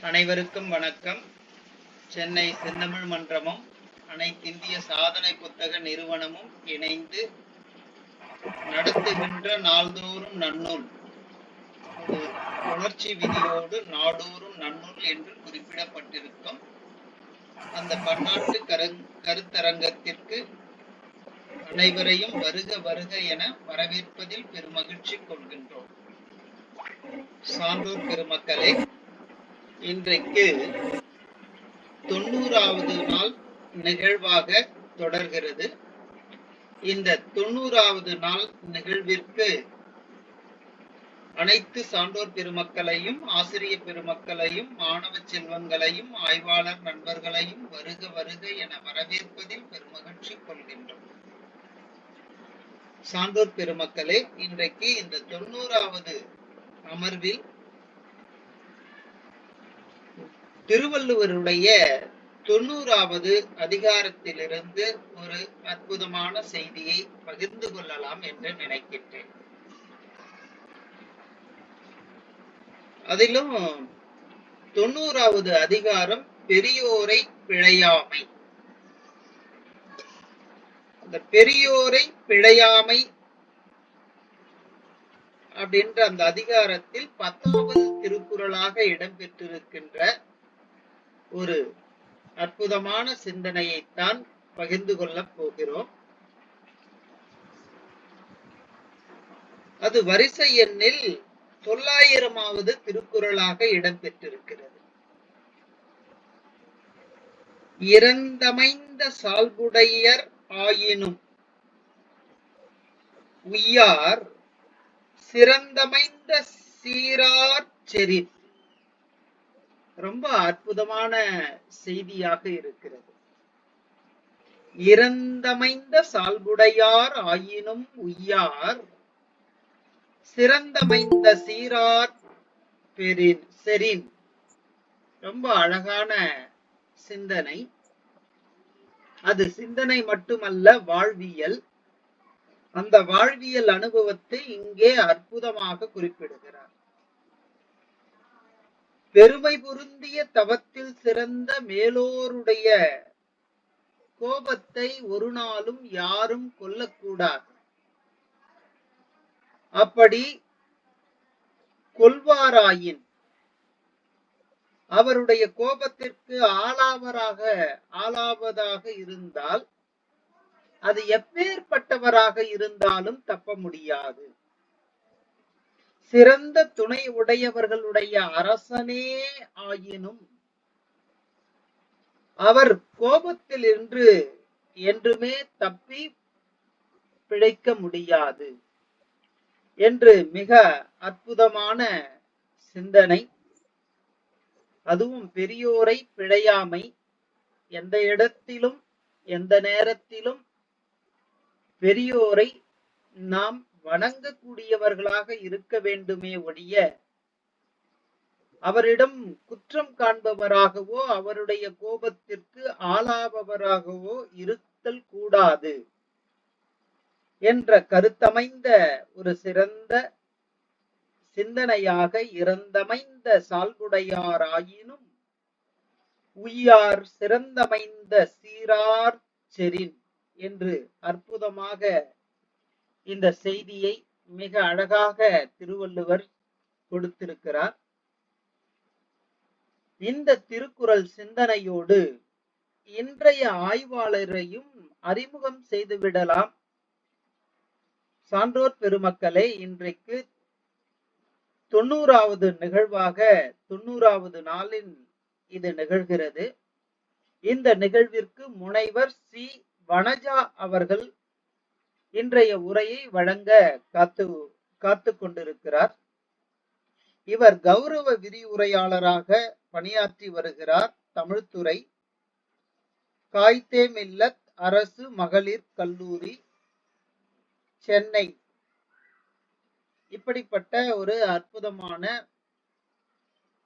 அனைவருக்கும் வணக்கம். சென்னை செந்தமிழ் மன்றமும் அனைத்திந்திய சாதனை புத்தக நிறுவனமும் இணைந்து நடத்துகின்ற நாள்தோறும் நன்னூல் உணர்ச்சி விதியோடு நாடோறும் நன்னூல் என்று குறிப்பிடப்பட்டிருக்கும் அந்த பன்னாட்டு கருத்தரங்கத்திற்கு அனைவரையும் வருக வருக என வரவேற்பதில் பெருமகிழ்ச்சி கொள்கின்றோம். சான்றோர் பெருமக்களே, இன்றைக்கு 90வது நாள் நிகழ்வாக தொடர்கிறது. இந்த 90வது நாள் நிகழ்விற்கு அனைத்து சான்றோர் பெருமக்களையும், ஆசிரியர் பெருமக்களையும், மாணவ செல்வங்களையும், ஆய்வாளர் நண்பர்களையும் வருக வருக என வரவேற்பதில் பெருமகிழ்ச்சி கொள்கின்றோம். சான்றோர் பெருமக்களே, இன்றைக்கு இந்த 90வது அமர்வில் திருவள்ளுவருடைய 90வது அதிகாரத்திலிருந்து ஒரு அற்புதமான செய்தியை பகிர்ந்து கொள்ளலாம் என்று நினைக்கின்றேன். அதிலும் 90வது அதிகாரம் பெரியோரை பிழையாமை. அந்த பெரியோரை பிழையாமை அப்படின்ற அந்த அதிகாரத்தில் 10வது திருக்குறளாக இடம்பெற்றிருக்கின்ற ஒரு அற்புதமான சிந்தனையைத்தான் பகிர்ந்து கொள்ளப் போகிறோம். அது வரிசை எண்ணில் 900வது திருக்குறளாக இடம்பெற்றிருக்கிறது. இறந்தமைந்த சால்புடையர் ஆயினும் உய்யார் சிறந்தமைந்த சீரார் செறின். ரொம்ப அற்புதமான செய்தியாக இருக்கிறது. இறந்தமைந்த சால்புடையார் ஆயினும் உய்யார் சிறந்தமைந்த சீரார் செறின். ரொம்ப அழகான சிந்தனை. அது சிந்தனை மட்டுமல்ல, வாழ்வியல். அந்த வாழ்வியல் அனுபவத்தை இங்கே அற்புதமாக குறிப்பிடுகிறார். பெருமை பொருந்திய தவத்தில் சிறந்த மேலோருடைய கோபத்தை ஒரு நாளும் யாரும் கொல்லக்கூடாது. அப்படி கொல்வாராயின் அவருடைய கோபத்திற்கு ஆளாவதாக இருந்தால் அது எப்பேற்பட்டவராக இருந்தாலும் தப்ப முடியாது. சிறந்த துணை உடையவர்களுடைய அரசனே ஆயினும் அவர் கோபத்தில் என்றுமே தப்பி பிழைக்க முடியாது என்று மிக அற்புதமான சிந்தனை. அதுவும் பெரியோரை பிழையாமை. எந்த இடத்திலும் எந்த நேரத்திலும் பெரியோரை நாம் வணங்கக்கூடியவர்களாக இருக்க வேண்டுமே ஒழிய அவரிடம் குற்றம் காண்பவராகவோ அவருடைய கோபத்திற்கு ஆளாபவராகவோ இருத்தல் கூடாது என்ற கருத்தமைந்த ஒரு சிறந்த சிந்தனையாக இறந்தமைந்த சால்புடையார் ஆயினும் உய்யார் சிறந்தமைந்த சீரார் செறின் என்று அற்புதமாக இந்த செய்தியை மிக அழகாக திருவள்ளுவர் கொடுத்திருக்கிறார். இந்த திருக்குறள் சிந்தனையோடு இன்றைய ஆய்வாளரையும் அறிமுகம் செய்துவிடலாம். சான்றோர் பெருமக்களே, இன்றைக்கு 90வது நிகழ்வாக 90வது நாளில் இது நிகழ்கிறது. இந்த நிகழ்விற்கு முனைவர் சி. வனஜா அவர்கள் இன்றைய உரையை வழங்க காத்து கொண்டிருக்கிறார். இவர் கௌரவ விரிவுரையாளராக பணியாற்றி வருகிறார். தமிழ்துறை, காயிதே மில்லத் அரசு மகளிர் கல்லூரி, சென்னை. இப்படிப்பட்ட ஒரு அற்புதமான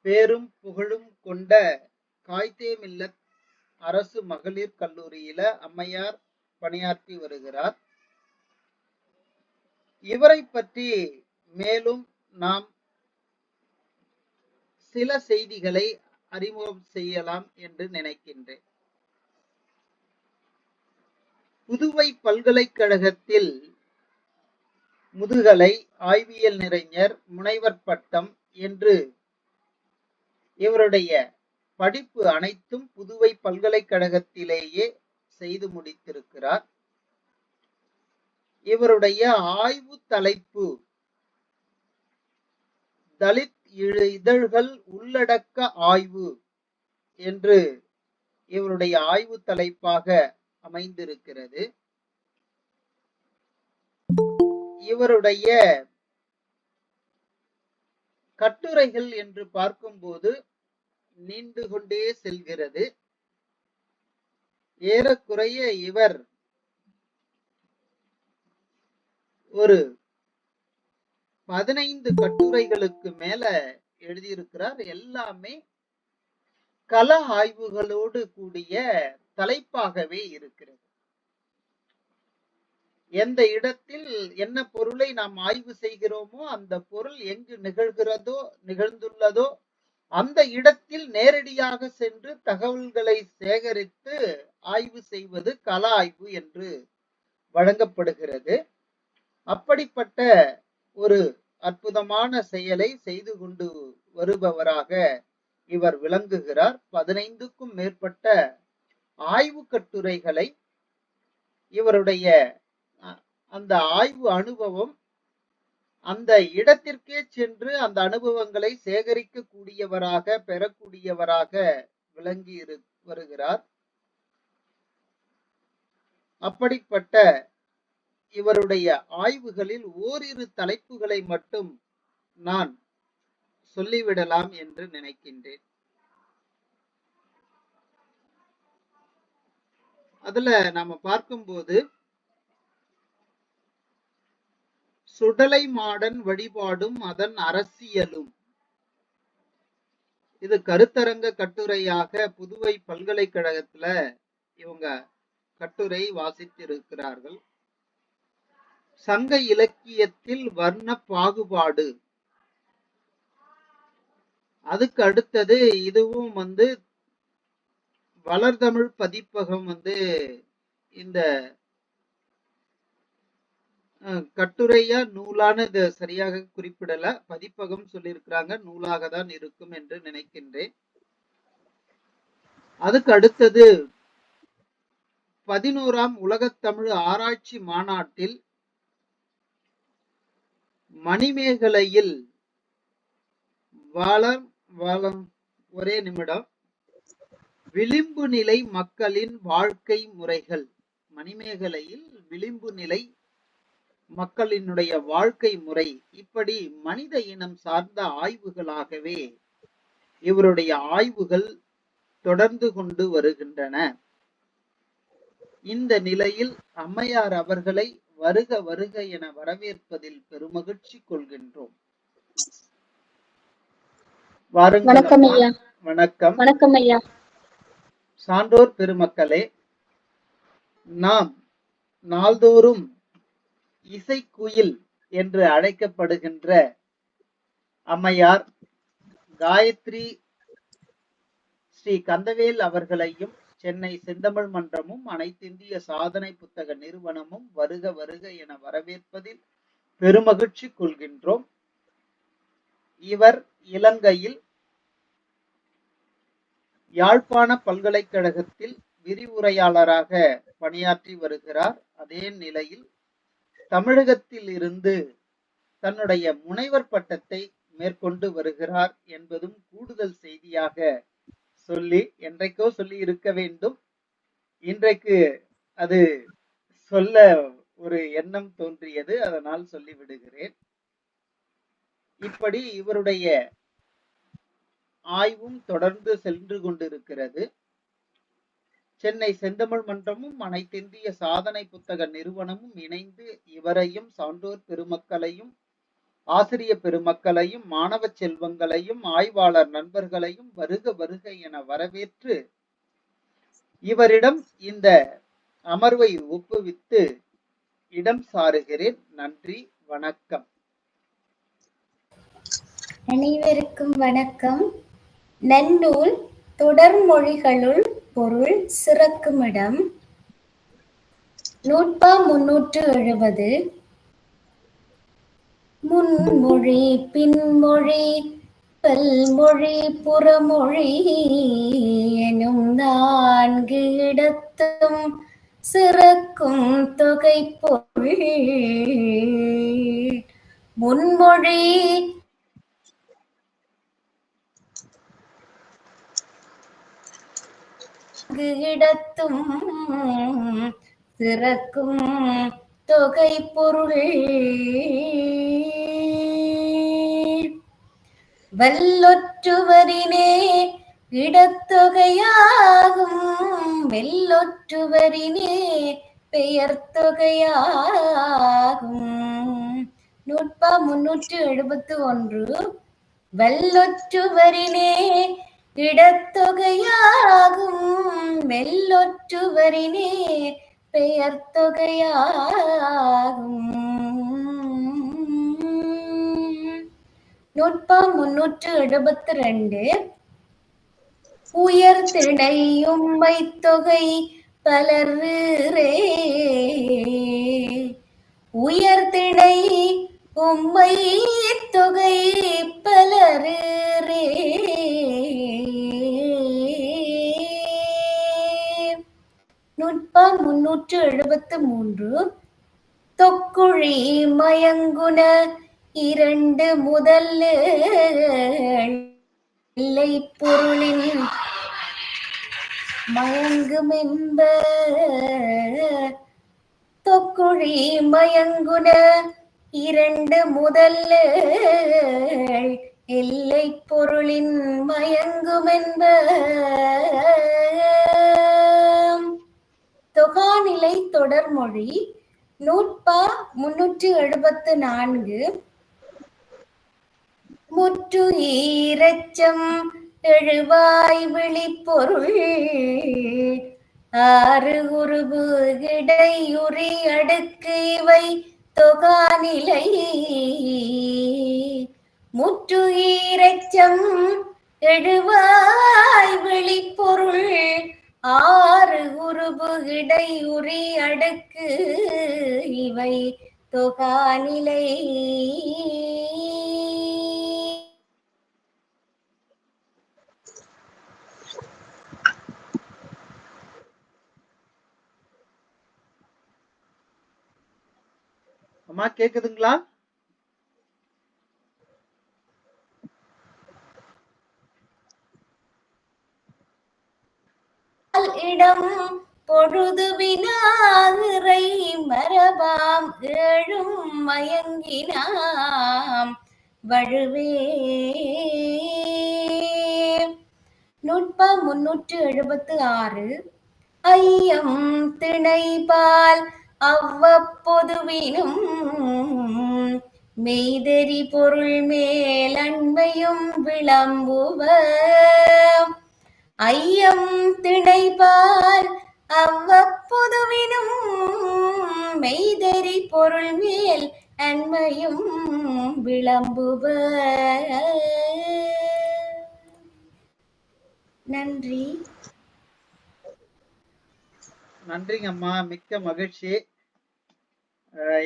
பேரும் புகழும் கொண்ட காயிதே மில்லத் அரசு மகளிர் கல்லூரியில அம்மையார் பணியாற்றி வருகிறார். இவரை பற்றி மேலும் நாம் சில செய்திகளை அறிமுகம் செய்யலாம் என்று நினைக்கின்றேன். புதுவை பல்கலைக்கழகத்தில் முதுகலை, ஆய்வியல் நிறைஞர், முனைவர் பட்டம் என்று இவருடைய படிப்பு அனைத்தும் புதுவை பல்கலைக்கழகத்திலேயே செய்து முடித்திருக்கிறார். இவருடைய ஆய்வு தலைப்பு தலித் இதழ்கள் உள்ளடக்க ஆய்வு என்று இவருடைய ஆய்வு தலைப்பாக அமைந்திருக்கிறது. இவருடைய கட்டுரைகள் என்று பார்க்கும்போது நீண்டு கொண்டே செல்கிறது. ஏறக்குறைய இவர் ஒரு 15 கட்டுரைகளுக்கு மேல எழுதியிருக்கிறார். எல்லாமே கள ஆய்வுகளோடு கூடிய தலைப்பாகவே இருக்கிறது. எந்த இடத்தில் என்ன பொருளை நாம் ஆய்வு செய்கிறோமோ அந்த பொருள் எங்கு நிகழ்ந்துள்ளதோ அந்த இடத்தில் நேரடியாக சென்று தகவல்களை சேகரித்து ஆய்வு செய்வது கள ஆய்வு என்று வழங்கப்படுகிறது. அப்படிப்பட்ட ஒரு அற்புதமான செயலை செய்து கொண்டு வருபவராக இவர் விளங்குகிறார். 15க்கும் மேற்பட்ட ஆய்வு கட்டுரைகளை இவருடைய அந்த ஆய்வு அனுபவம் அந்த இடத்திற்கே சென்று அந்த அனுபவங்களை சேகரிக்க கூடியவராக பெறக்கூடியவராக விளங்கி வருகிறார். அப்படிப்பட்ட இவருடைய ஆய்வுகளில் ஓரிரு தலைப்புகளை மட்டும் நான் சொல்லிவிடலாம் என்று நினைக்கின்றேன். அதுல நாம பார்க்கும்போது சுடலை மாடன் வழிபாடும் அதன் அரசியலும், இது கருத்தரங்க கட்டுரையாக புதுவை பல்கலைக்கழகத்துல இவங்க கட்டுரை வாசித்திருக்கிறார்கள். சங்க இலக்கியத்தில் வர்ண பாகுபாடு, அதுக்கு அடுத்தது இதுவும் வளர்தமிழ் பதிப்பகம் இந்த கட்டுரையா நூலான இது சரியாக குறிப்பிடல, பதிப்பகம் சொல்லியிருக்கிறாங்க, நூலாக தான் இருக்கும் என்று நினைக்கின்றேன். அதுக்கு அடுத்தது 11ஆம் உலகத்தமிழ் ஆராய்ச்சி மாநாட்டில் மணிமேகலையில் ஒரே நிமிடம் விளிம்பு நிலை மக்களின் வாழ்க்கை முறைகள், மணிமேகலையில் விளிம்பு நிலை மக்களினுடைய வாழ்க்கை முறை, இப்படி மனித இனம் சார்ந்த ஆய்வுகளாகவே இவருடைய ஆய்வுகள் தொடர்ந்து கொண்டு வருகின்றன. இந்த நிலையில் அம்மையார் அவர்களை வருக வருக என வரவேற்பதில் பெருமகிழ்ச்சி கொள்கின்றோம். வணக்கம் ஐயா. வணக்கம். வணக்கம் ஐயா. சான்றோர் பெருமக்களே, நாம் நாள்தோறும் இசைக்குயில் என்று அழைக்கப்படுகின்ற அம்மையார் காயத்ரி ஸ்ரீ கந்தவேல் அவர்களையும் சென்னை செந்தமிழ் மன்றமும் அனைத்திந்திய சாதனை புத்தக நிறுவனமும் வருக வருக என வரவேற்பதில் பெருமகிழ்ச்சி கொள்கின்றோம். இவர் இலங்கையில் யாழ்ப்பாண பல்கலைக்கழகத்தில் விரிவுரையாளராக பணியாற்றி வருகிறார். அதே நிலையில் தமிழகத்தில் இருந்து தன்னுடைய முனைவர் பட்டத்தை மேற்கொண்டு வருகிறார் என்பதும் கூடுதல் செய்தியாக சொல்லி, என்றைக்கோ சொல்லி இருக்க வேண்டும், இன்றைக்கு அது சொல்ல ஒரு எண்ணம் தோன்றியது, அதனால் சொல்லிவிடுகிறேன். இப்படி இவருடைய ஆய்வும் தொடர்ந்து சென்று கொண்டிருக்கிறது. சென்னை செந்தமிழ் மன்றமும் அனைத்திந்திய சாதனை புத்தக நிறுவனமும் இணைந்து இவரையும் சான்றோர் பெருமக்களையும் ஆசிரிய பெருமக்களையும் மாணவ செல்வங்களையும் ஆய்வாளர் நண்பர்களையும் வருக வருக என வரவேற்று இவரிடம் இந்த அமர்வை ஒப்புவித்து இடம் சாருகிறேன். நன்றி, வணக்கம். அனைவருக்கும் வணக்கம். நன்னூல் தொடர்மொழிகளுள் பொருள் சிறக்குமிடம். நூற்பா 370. முன்மொழி பின்மொழி பல்மொழி புறமொழி எனும் 4 இடத்தும் சிறக்கும் தொகைப்பொருள். முன்மொழி இடத்தும் சிறக்கும் தொகைப்பொருள். வல்லொற்றுவரினே இடத்தொகையாகும். வெல்லொற்றுவரினே பெயர்த்தொகையாகும். நூற்பா 371. வல்லொற்றுவரினே இடத்தொகையாகும். வெல்லொற்றுவரினே பெயர்த்தொகையாகும். நூற்பா 372. உயர்திணையும்மை தொகை பலர்ரே. உயர்திணை உம்மை தொகை பலரே. நூற்பா 373. தொக்குழி மயங்குன 2 முதல் எல்லை பொருளின் மயங்குமென்ப. தொக்குழி மயங்குன 2 முதல் எல்லை பொருளின் மயங்குமென்ப. தொகாநிலை தொடர்மொழி. நூற்பா 374. முற்று ஈரச்சம் எழுவாய் விழிப்பொருள் 6 உருபு கிடையுறி அடுக்கு இவை தொகாநிலை. முற்று ஈரச்சம் எழுவாய் விழிப்பொருள் 6 உருபு கிடையுறி அடுக்கு இவை தொகாநிலை. அம்மா கேக்குதுங்களா? இடம் பொழுது வினாதிரை மரபாம் 7 மயங்கினாம் வழுவே. நூற்பா 376. ஐயம் திணைபால் அவ்வப்பொதுவினும் மெய்தெறி பொருள் மேல் அண்மையும் விளம்புவ. ஐயம் திணைபால் அவ்வப்பொதுவினும் மெய்தெறி பொருள் மேல் அண்மையும் விளம்புவ. நன்றி. நன்றிங்க அம்மா, மிக்க மகிழ்ச்சி.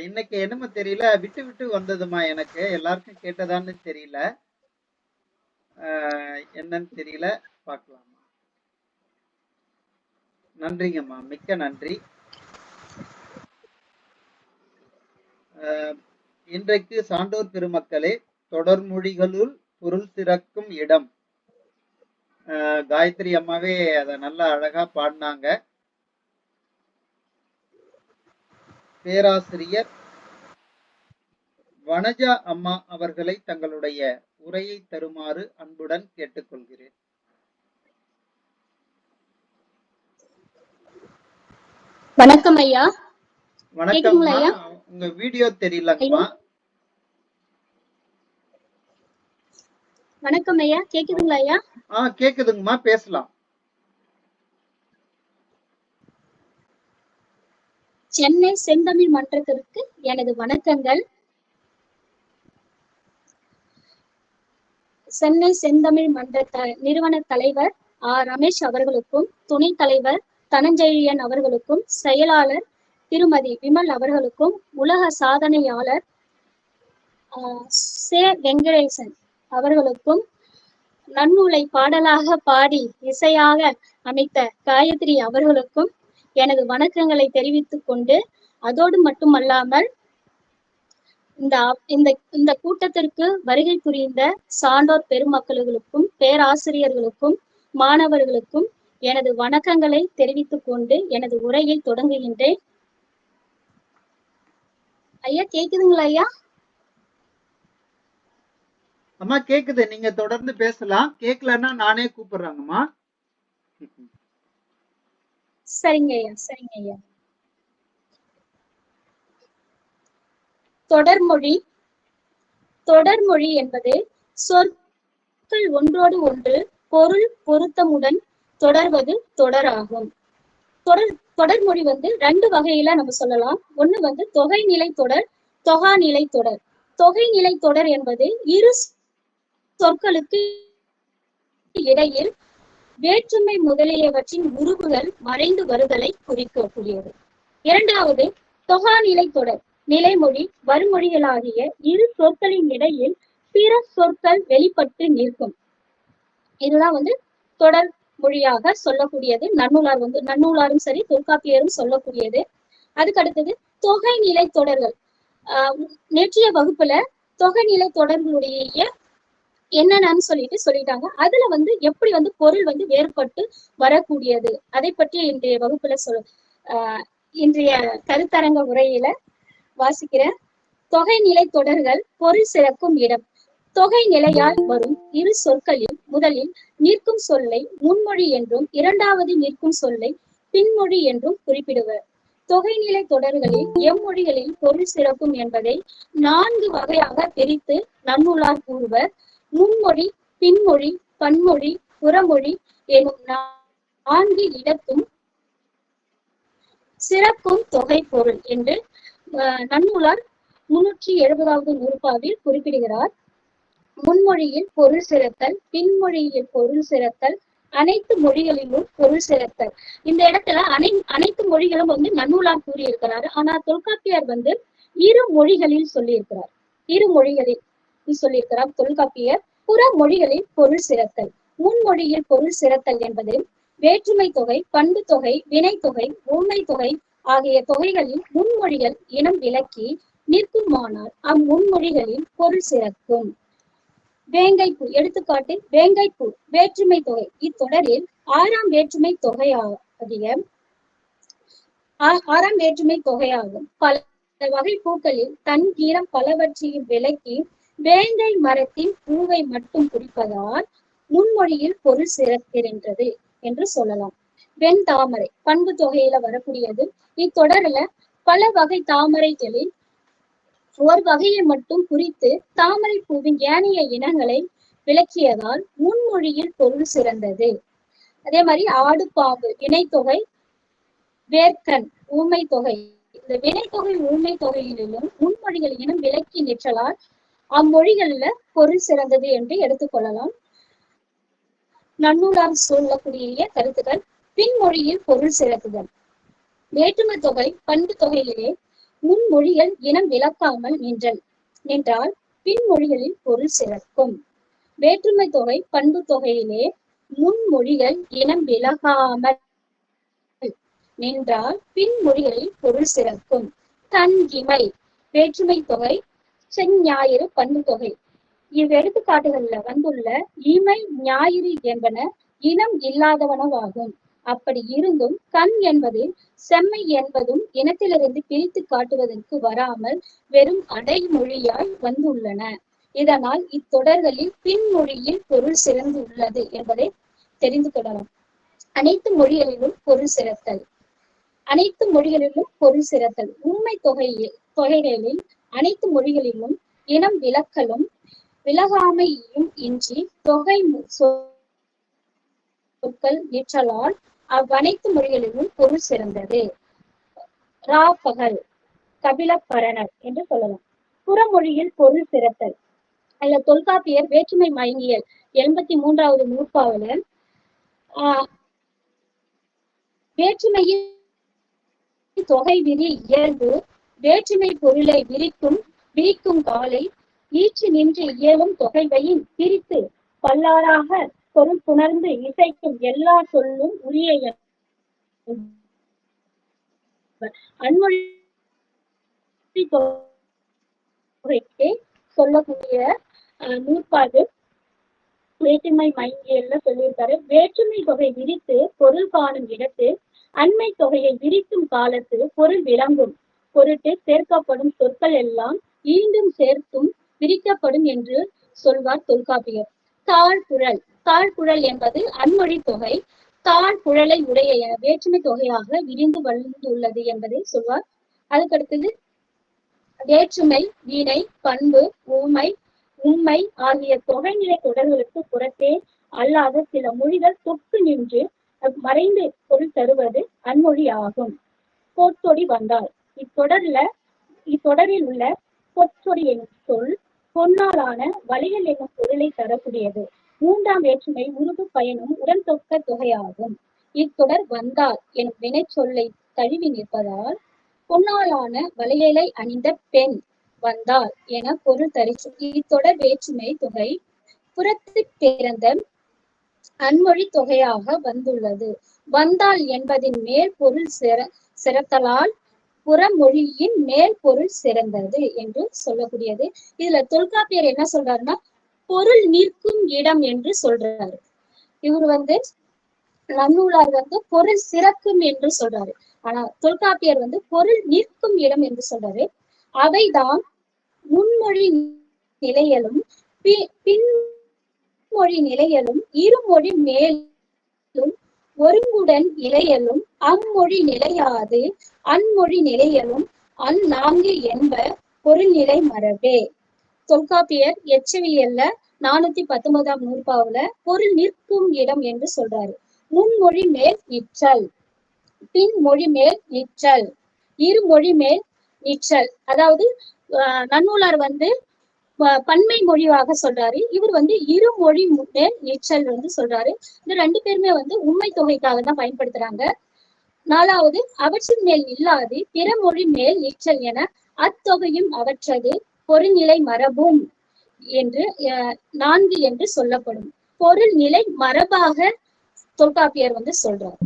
இன்னைக்கு என்னமோ தெரியல, விட்டு விட்டு வந்ததுமா. எனக்கு எல்லாருக்கும் கேட்டதான்னு தெரியல, என்னன்னு தெரியல. பார்க்கலாமா? நன்றிங்கம்மா, மிக்க நன்றி. இன்றைக்கு சான்றோர் பெருமக்களே, தொடர்மொழிகளுள் பொருள் சிறக்கும் இடம். காயத்ரி அம்மாவே அதை நல்லா அழகா பாடினாங்க. பேராசிரியர் வனஜா அம்மா அவர்களை தங்களுடைய உரையை தருமாறு அன்புடன் கேட்டுக்கொள்கிறேன். வணக்கம் ஐயா. வணக்கம். உங்க வீடியோ தெரியலங்கம்மா. வணக்கம் ஐயா, கேக்குதுங்களா ஐயா? கேக்குதுங்கம்மா, பேசலாம். சென்னை செந்தமிழ் மன்றத்திற்கு எனது வணக்கங்கள். சென்னை செந்தமிழ் மன்ற நிறுவன தலைவர் ரமேஷ் அவர்களுக்கும், துணைத் தலைவர் தனஞ்செழியன் அவர்களுக்கும், செயலாளர் திருமதி விமல் அவர்களுக்கும், உலக சாதனையாளர் சே வெங்கடேசன் அவர்களுக்கும், நன்னூலை பாடலாக பாடி இசையாக அமைத்த காயத்ரி அவர்களுக்கும் எனது வணக்கங்களை தெரிவித்துக் கொண்டு, அதோடு மட்டுமல்லாமல் இந்த கூட்டத்திற்கு வருகை புரிந்த சான்றோர் பெருமக்களுக்கும், பேராசிரியர்களுக்கும், மாணவர்களுக்கும் எனது வணக்கங்களை தெரிவித்துக் கொண்டு எனது உரையை தொடங்குகின்றேன். ஐயா கேக்குதுங்களா? ஐயா அம்மா கேக்குது, நீங்க தொடர்ந்து பேசலாம். கேட்கலன்னா நானே கூப்பிடுறாங்கம்மா. சரிங்க ஐயா, சரிங்க ஐயா. தொடர்மொழி. தொடர்மொழி என்பது சொற்கள் ஒன்றோடு ஒன்று பொருள் பொருத்தமுடன் தொடர்வது தொடராகும். தொடர்மொழி ரெண்டு வகையில நம்ம சொல்லலாம். ஒண்ணு தொகைநிலை தொடர், தொகாநிலை தொடர். தொகைநிலை தொடர் என்பது இரு சொற்களுக்கு இடையில் வேற்றுமை முதலியவற்றின் உருவுகள் மறைந்து வருதலை குறிக்கக்கூடியது. இரண்டாவது தொகாநிலை தொடர். நிலைமொழி வறுமொழிகளாகிய இரு சொற்களின் இடையில் பிற சொற்கள் வெளிப்பட்டு நிற்கும். இதுதான் தொடர் மொழியாக சொல்லக்கூடியது. நன்னூலாரும் சரி, தொல்காப்பியரும் சொல்லக்கூடியது. அதுக்கு அடுத்தது தொகைநிலை தொடர்கள். நேற்றைய வகுப்புல தொகைநிலை தொடர்களுடைய என்னன்னு சொல்லிட்டாங்க. அதுல எப்படி பொருள் வேறுபட்டு வரக்கூடியது, அதை பற்றி இன்றைய வகுப்புல இன்றைய கருத்தரங்க உரையில வாசிக்கிறேன். தொகைநிலை தொடர்கள் பொருள் சிறக்கும் இடம். தொகை நிலையால் வரும் இரு சொற்களில் முதலில் நிற்கும் சொல்லை முன்மொழி என்றும், இரண்டாவது நிற்கும் சொல்லை பின்மொழி என்றும் குறிப்பிடுவர். தொகைநிலை தொடர்களில் எம்மொழிகளில் பொருள் சிறக்கும் என்பதை 4 வகையாக பிரித்து நன்னூலார் கூறுவர். முன்மொழி, பின்மொழி, பன்மொழி, புறமொழி எனும் 4 இடத்தும் சிறக்கும் தொகை பொருள் என்று நன்னூலார் 370வது நூற்பாவில் குறிப்பிடுகிறார். முன்மொழியில் பொருள் சிறத்தல், பின்மொழியில் பொருள் சிறத்தல், அனைத்து மொழிகளிலும் பொருள் சிறத்தல். இந்த இடத்துல அனைத்து மொழிகளும் நன்னூலார் கூறியிருக்கிறார். ஆனா தொல்காப்பியர் இரு மொழிகளில் சொல்லியிருக்கிறார். இரு மொழிகளில் சொல்லியிருக்கிறார் தொல்காப்பியர். புற மொழிகளில் பொருள் சிறத்தல். முன்மொழியில் பொருள் சிறத்தல் என்பது வேற்றுமை தொகை, பண்பு தொகை, வினை தொகை, உண்மை தொகை ஆகிய தொகைகளில் முன்மொழிகள் இனம் விளக்கி நிற்குமானால் அம்முன்மொழிகளில் பொருள் சிறக்கும். வேங்கைப்பூ. எடுத்துக்காட்டு வேங்கைப்பூ வேற்றுமை தொகை. இத்தொடரில் 6ஆம் வேற்றுமை தொகையாகும். பல வகை பூக்களில் தன் ஈரம் பலவற்றையும் விளக்கி வேங்கை மரத்தின் பூவை மட்டும் குறிப்பதால் முன்மொழியில் பொருள் சிறக்கின்றது என்று சொல்லலாம். வெண் தாமரை பண்பு தொகையில வரக்கூடியது. இத்தொடர்ல பல வகை தாமரைகளில் ஒரு வகையை மட்டும் குறித்து தாமரை பூவின் ஏனைய இனங்களை விளக்கியதால் முன்மொழியில் பொருள் சிறந்தது. அதே மாதிரி ஆடு பாம்பு வினைத்தொகை, வேர்க்கன் ஊமை தொகை. இந்த வினைத்தொகை ஊமை தொகையிலும் முன்மொழிகள் இனம் விளக்கி நிற்றலால் அம்மொழிகள்ல பொருள் சிறந்தது என்று எடுத்துக்கொள்ளலாம். நன்னூலார் சொல்லக்கூடிய கருத்துக்கள். பின்மொழியில் பொருள் சிறக்குதல். வேற்றுமை தொகை பண்பு தொகையிலே முன்மொழிகள் இனம் விளக்காமல் நின்றால் பின்மொழிகளில் பொருள் சிறக்கும். வேற்றுமை தொகை பண்பு தொகையிலே முன்மொழிகள் இனம் விளக்காமல் நின்றால் பின்மொழிகளில் பொருள் சிறக்கும். தன் இமை வேற்றுமை தொகை, செஞ்ஞாயிறு பண்பு தொகை. இவ்வெடுத்துக்காட்டுகள்ல வந்துள்ள இமை, ஞாயிறு என்பன இனம் இல்லாதவனவாகும். அப்படி இருந்தும் கண் என்பது செம்மை என்பதும் இனத்திலிருந்து பிரித்து காட்டுவதற்கு வராமல் வெறும் அடைமொழியாய் வந்துள்ளன. இதனால் இத்தொடர்களில் பின்மொழியில் பொருள் சிறந்து உள்ளது என்பதை தெரிந்து கொள்ளலாம். அனைத்து மொழிகளிலும் பொருள் சிறத்தல். அனைத்து மொழிகளிலும் பொருள் சிறத்தல். உண்மை தொகைகளில் அனைத்து மொழிகளிலும் இனம் விளக்கலும் விலகாமையும் இன்றி தொகை சொற்கள் நிற்றலால் அவ்வனைத்து மொழிகளிலும் பொருள் சிறந்தது. ராப்பகல் கபிலப்பரணர் என்று சொல்லலாம். புறமொழியில் பொருள் சிறத்தல். அதுல தொல்காப்பியர் வேற்றுமை மயங்கியல் 83வது நூற்பாவில வேற்றுமையின் தொகை விரி இயல்பு வேற்றுமை பொருளை விரிக்கும் காலை ஈற்று நின்று இயலும் தொகைவையின் பிரித்து பல்லாராக பொருள் புணர்ந்து இசைக்கும் எல்லா சொல்லும் உரிய அன்மொழி தொகைக்கு சொல்லக்கூடிய நூற்பாடு வேற்றுமை மயங்கியல்ல சொல்லியிருக்காரு. வேற்றுமை தொகை விரித்து பொருள் காணும் இடத்து அண்மை தொகையை விரிக்கும் காலத்து பொருள் விளங்கும் பொருட்டு சேர்க்கப்படும் சொற்கள் எல்லாம் ஈண்டும் சேர்த்தும் விரிக்கப்படும் என்று சொல்வார் தொல்காப்பியர். தாழ்குழல் என்பது அன்மொழி தொகை தாழ்குழலை உடைய வேற்றுமை தொகையாக விரிந்து வளர்ந்துள்ளது என்பதை சொல்வார். அதுக்கடுத்தது வேற்றுமை வீணை பண்பு ஊமை உண்மை ஆகிய தொகைநிலை தொடர்களுக்கு புறத்தே அல்லாத சில மொழிகள் தொக்கு நின்று மறைந்து பொருள் தருவது அன்மொழி ஆகும். பொற்சொடி வந்தால் இத்தொடரில் உள்ள பொற்சொடி என்னும் சொல் பொன்னாலான வளையல் என்னும் பொருளை தரக்கூடியது. மூன்றாம் வேற்றுமை உருவு பயனும் உடன் தொக்க தொகையாகும். இத்தொடர் வந்தால் எனும் வினை சொல்லை தழுவி நிற்பதால் பொன்னாலான வளையலை அணிந்த பெண் வந்தால் என பொருள் தரிச்சு. இத்தொடர் வேற்றுமை தொகை புறத்து பிறந்த அன்மொழி தொகையாக வந்துள்ளது. வந்தால் என்பதின் மேல் பொருள் சிறத்தலால் புறமொழியின் மேல் பொருள் சிறந்தது என்று சொல்லக்கூடியது. இதுல தொல்காப்பியர் என்ன சொல்றாருன்னா பொருள் நிற்கும் இடம் என்று சொல்றாரு. இவர் நன்னூலார் பொருள் சிறக்கும் என்று சொல்றாரு. ஆனா தொல்காப்பியர் பொருள் நிற்கும் இடம் என்று சொல்றாரு. அவைதான் முன்மொழி நிலையலும் பின்மொழி நிலையலும் இருமொழி மேலும் ஒருங்குடன் இலையலும் அம்மொழி நிலையாது அன்மொழி நிலையலும் அந்நான்கு என்ப பொருள் நிலை மரபே. தொல்காப்பியர் எச்சவியல்ல 419ஆம் நூற்பாவுல பொருள் நிற்கும் இடம் என்று சொல்றாரு. முன்மொழி மேல் நிற்றல் பின்மொழி மேல் நிற்றல் இருமொழி மேல் நிற்றல். அதாவது நன்னூலார் பன்மை மொழியாக சொல்றாரு. இவர் இருமொழி மேல் நிற்றல் சொல்றாரு. இந்த ரெண்டு பேருமே உண்மை தொகைக்காக தான் பயன்படுத்துறாங்க. 4வது அவற்றின் மேல் இல்லாது பிறமொழி மேல் நிற்றல் என அத்தொகையும் அவற்றது பொருள்நிலை மரபும் என்று 4 என்று சொல்லப்படும். பொருள் நிலை மரபாக தொல்காப்பியர் சொல்றார்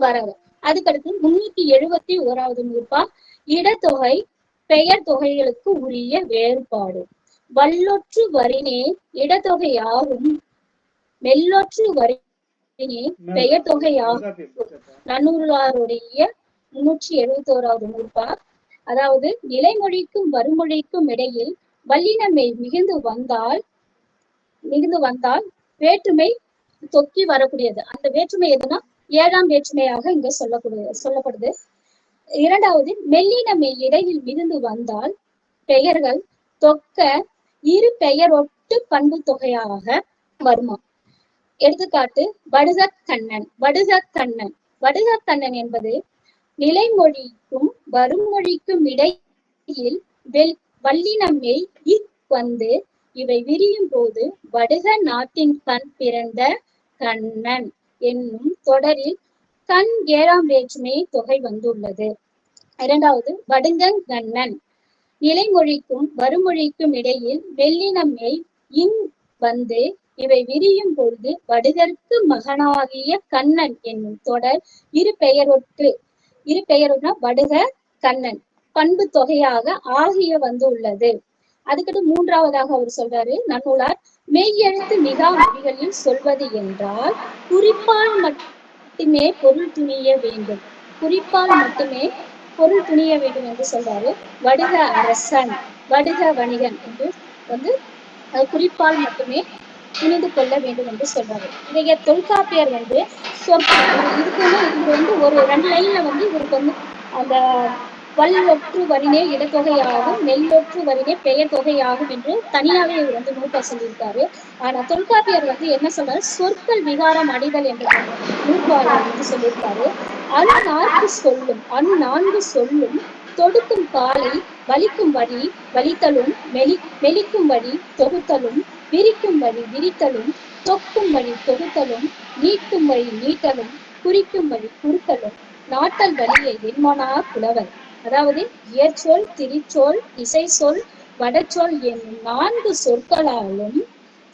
வராது. அதுக்கடுத்து 371வது நூற்பா இடத்தொகை பெயர் தொகைகளுக்கு உரிய வேறுபாடு. வல்லொற்று வரினே இடத்தொகையாகும் மெல்லொற்று வரினே பெயர் தொகையாகும். நன்னூலாருடைய 371வது நூற்பா. அதாவது நிலைமொழிக்கும் வறுமொழிக்கும் இடையில் வல்லினமை மிகுந்து வந்தால் வேற்றுமை தொக்கி வரக்கூடியது. அந்த வேற்றுமை எதுனா 7ஆம் வேற்றுமையாக இங்க சொல்லப்படுது. 2வது மெல்லினமை இடையில் மிகுந்து வந்தால் பெயர்கள் தொக்க இரு பெயர் ஒட்டு பண்பு தொகையாக வருமா. எடுத்துக்காட்டு வடுகக்கண்ணன் என்பது நிலைமொழிக்கும் வறுமொழிக்கும் இடையில் வல்லினமை இவை விரியும் போது வடுக நாட்டின் கண் பிறந்த கண்ணன் என்னும் தொடரில் கண் 7ஆம் வேற்றுமை தொகை வந்துள்ளது. 2வது வடுங்கண்ணன் நிலைமொழிக்கும் வறுமொழிக்கும் இடையில் வெள்ளினமை இவை விரியும் பொழுது வடுகற்கு மகனாகிய கண்ணன் என்னும் தொடர் இரு பெயருனா வடுக கண்ணன் பண்பு தொகையாக ஆகிய வந்துள்ளது. அதுக்கடுத்து 3வதாக அவர் சொல்றாரு நன்னூலார் மெய்யெழுத்து மிகா மொழிகளில் சொல்வது என்றால் குறிப்பால் மட்டுமே பொருள் துணிய வேண்டும் என்று சொல்றாரு. வடுக அரசன் வடுக வணிகன் என்று குறிப்பால் மட்டுமே புரிந்து கொள்ள வேண்டும் என்று சொல்றாரு. இதைய தொல்காப்பியர் இதுக்கு ஒரு 2 லைன்ல இவருக்கு அந்த வல்லொற்று வரினே இடத்தொகையாகும் நெல்லொற்று வரினே பெயர் தொகையாகும் என்று தனியாவே இவர் நூற்பா சொல்லியிருக்காரு. ஆனா தொல்காப்பியர் என்ன சொல்றாரு சொற்கள் விகாரம் அடைதல் என்ற நூற்பால சொல்லியிருக்காரு. அந்நான்கு சொல்லும் தொடுக்கும் காலை வலிக்கும் வழி வலித்தலும், மெலிக்கும் வழி தொகுத்தலும், விரிக்கும் வழி விரித்தலும், தொக்கும் வழி தொகுத்தலும், நீட்டும் வழி நீட்டலும், குறிக்கும் வழி குறுக்கலும், நாட்டல் வழியை என்மனார் புலவர். அதாவது இயற்சொல், திரிச்சொல், இசைச்சொல், வடச்சொல் என்னும் 4 சொற்களாலும்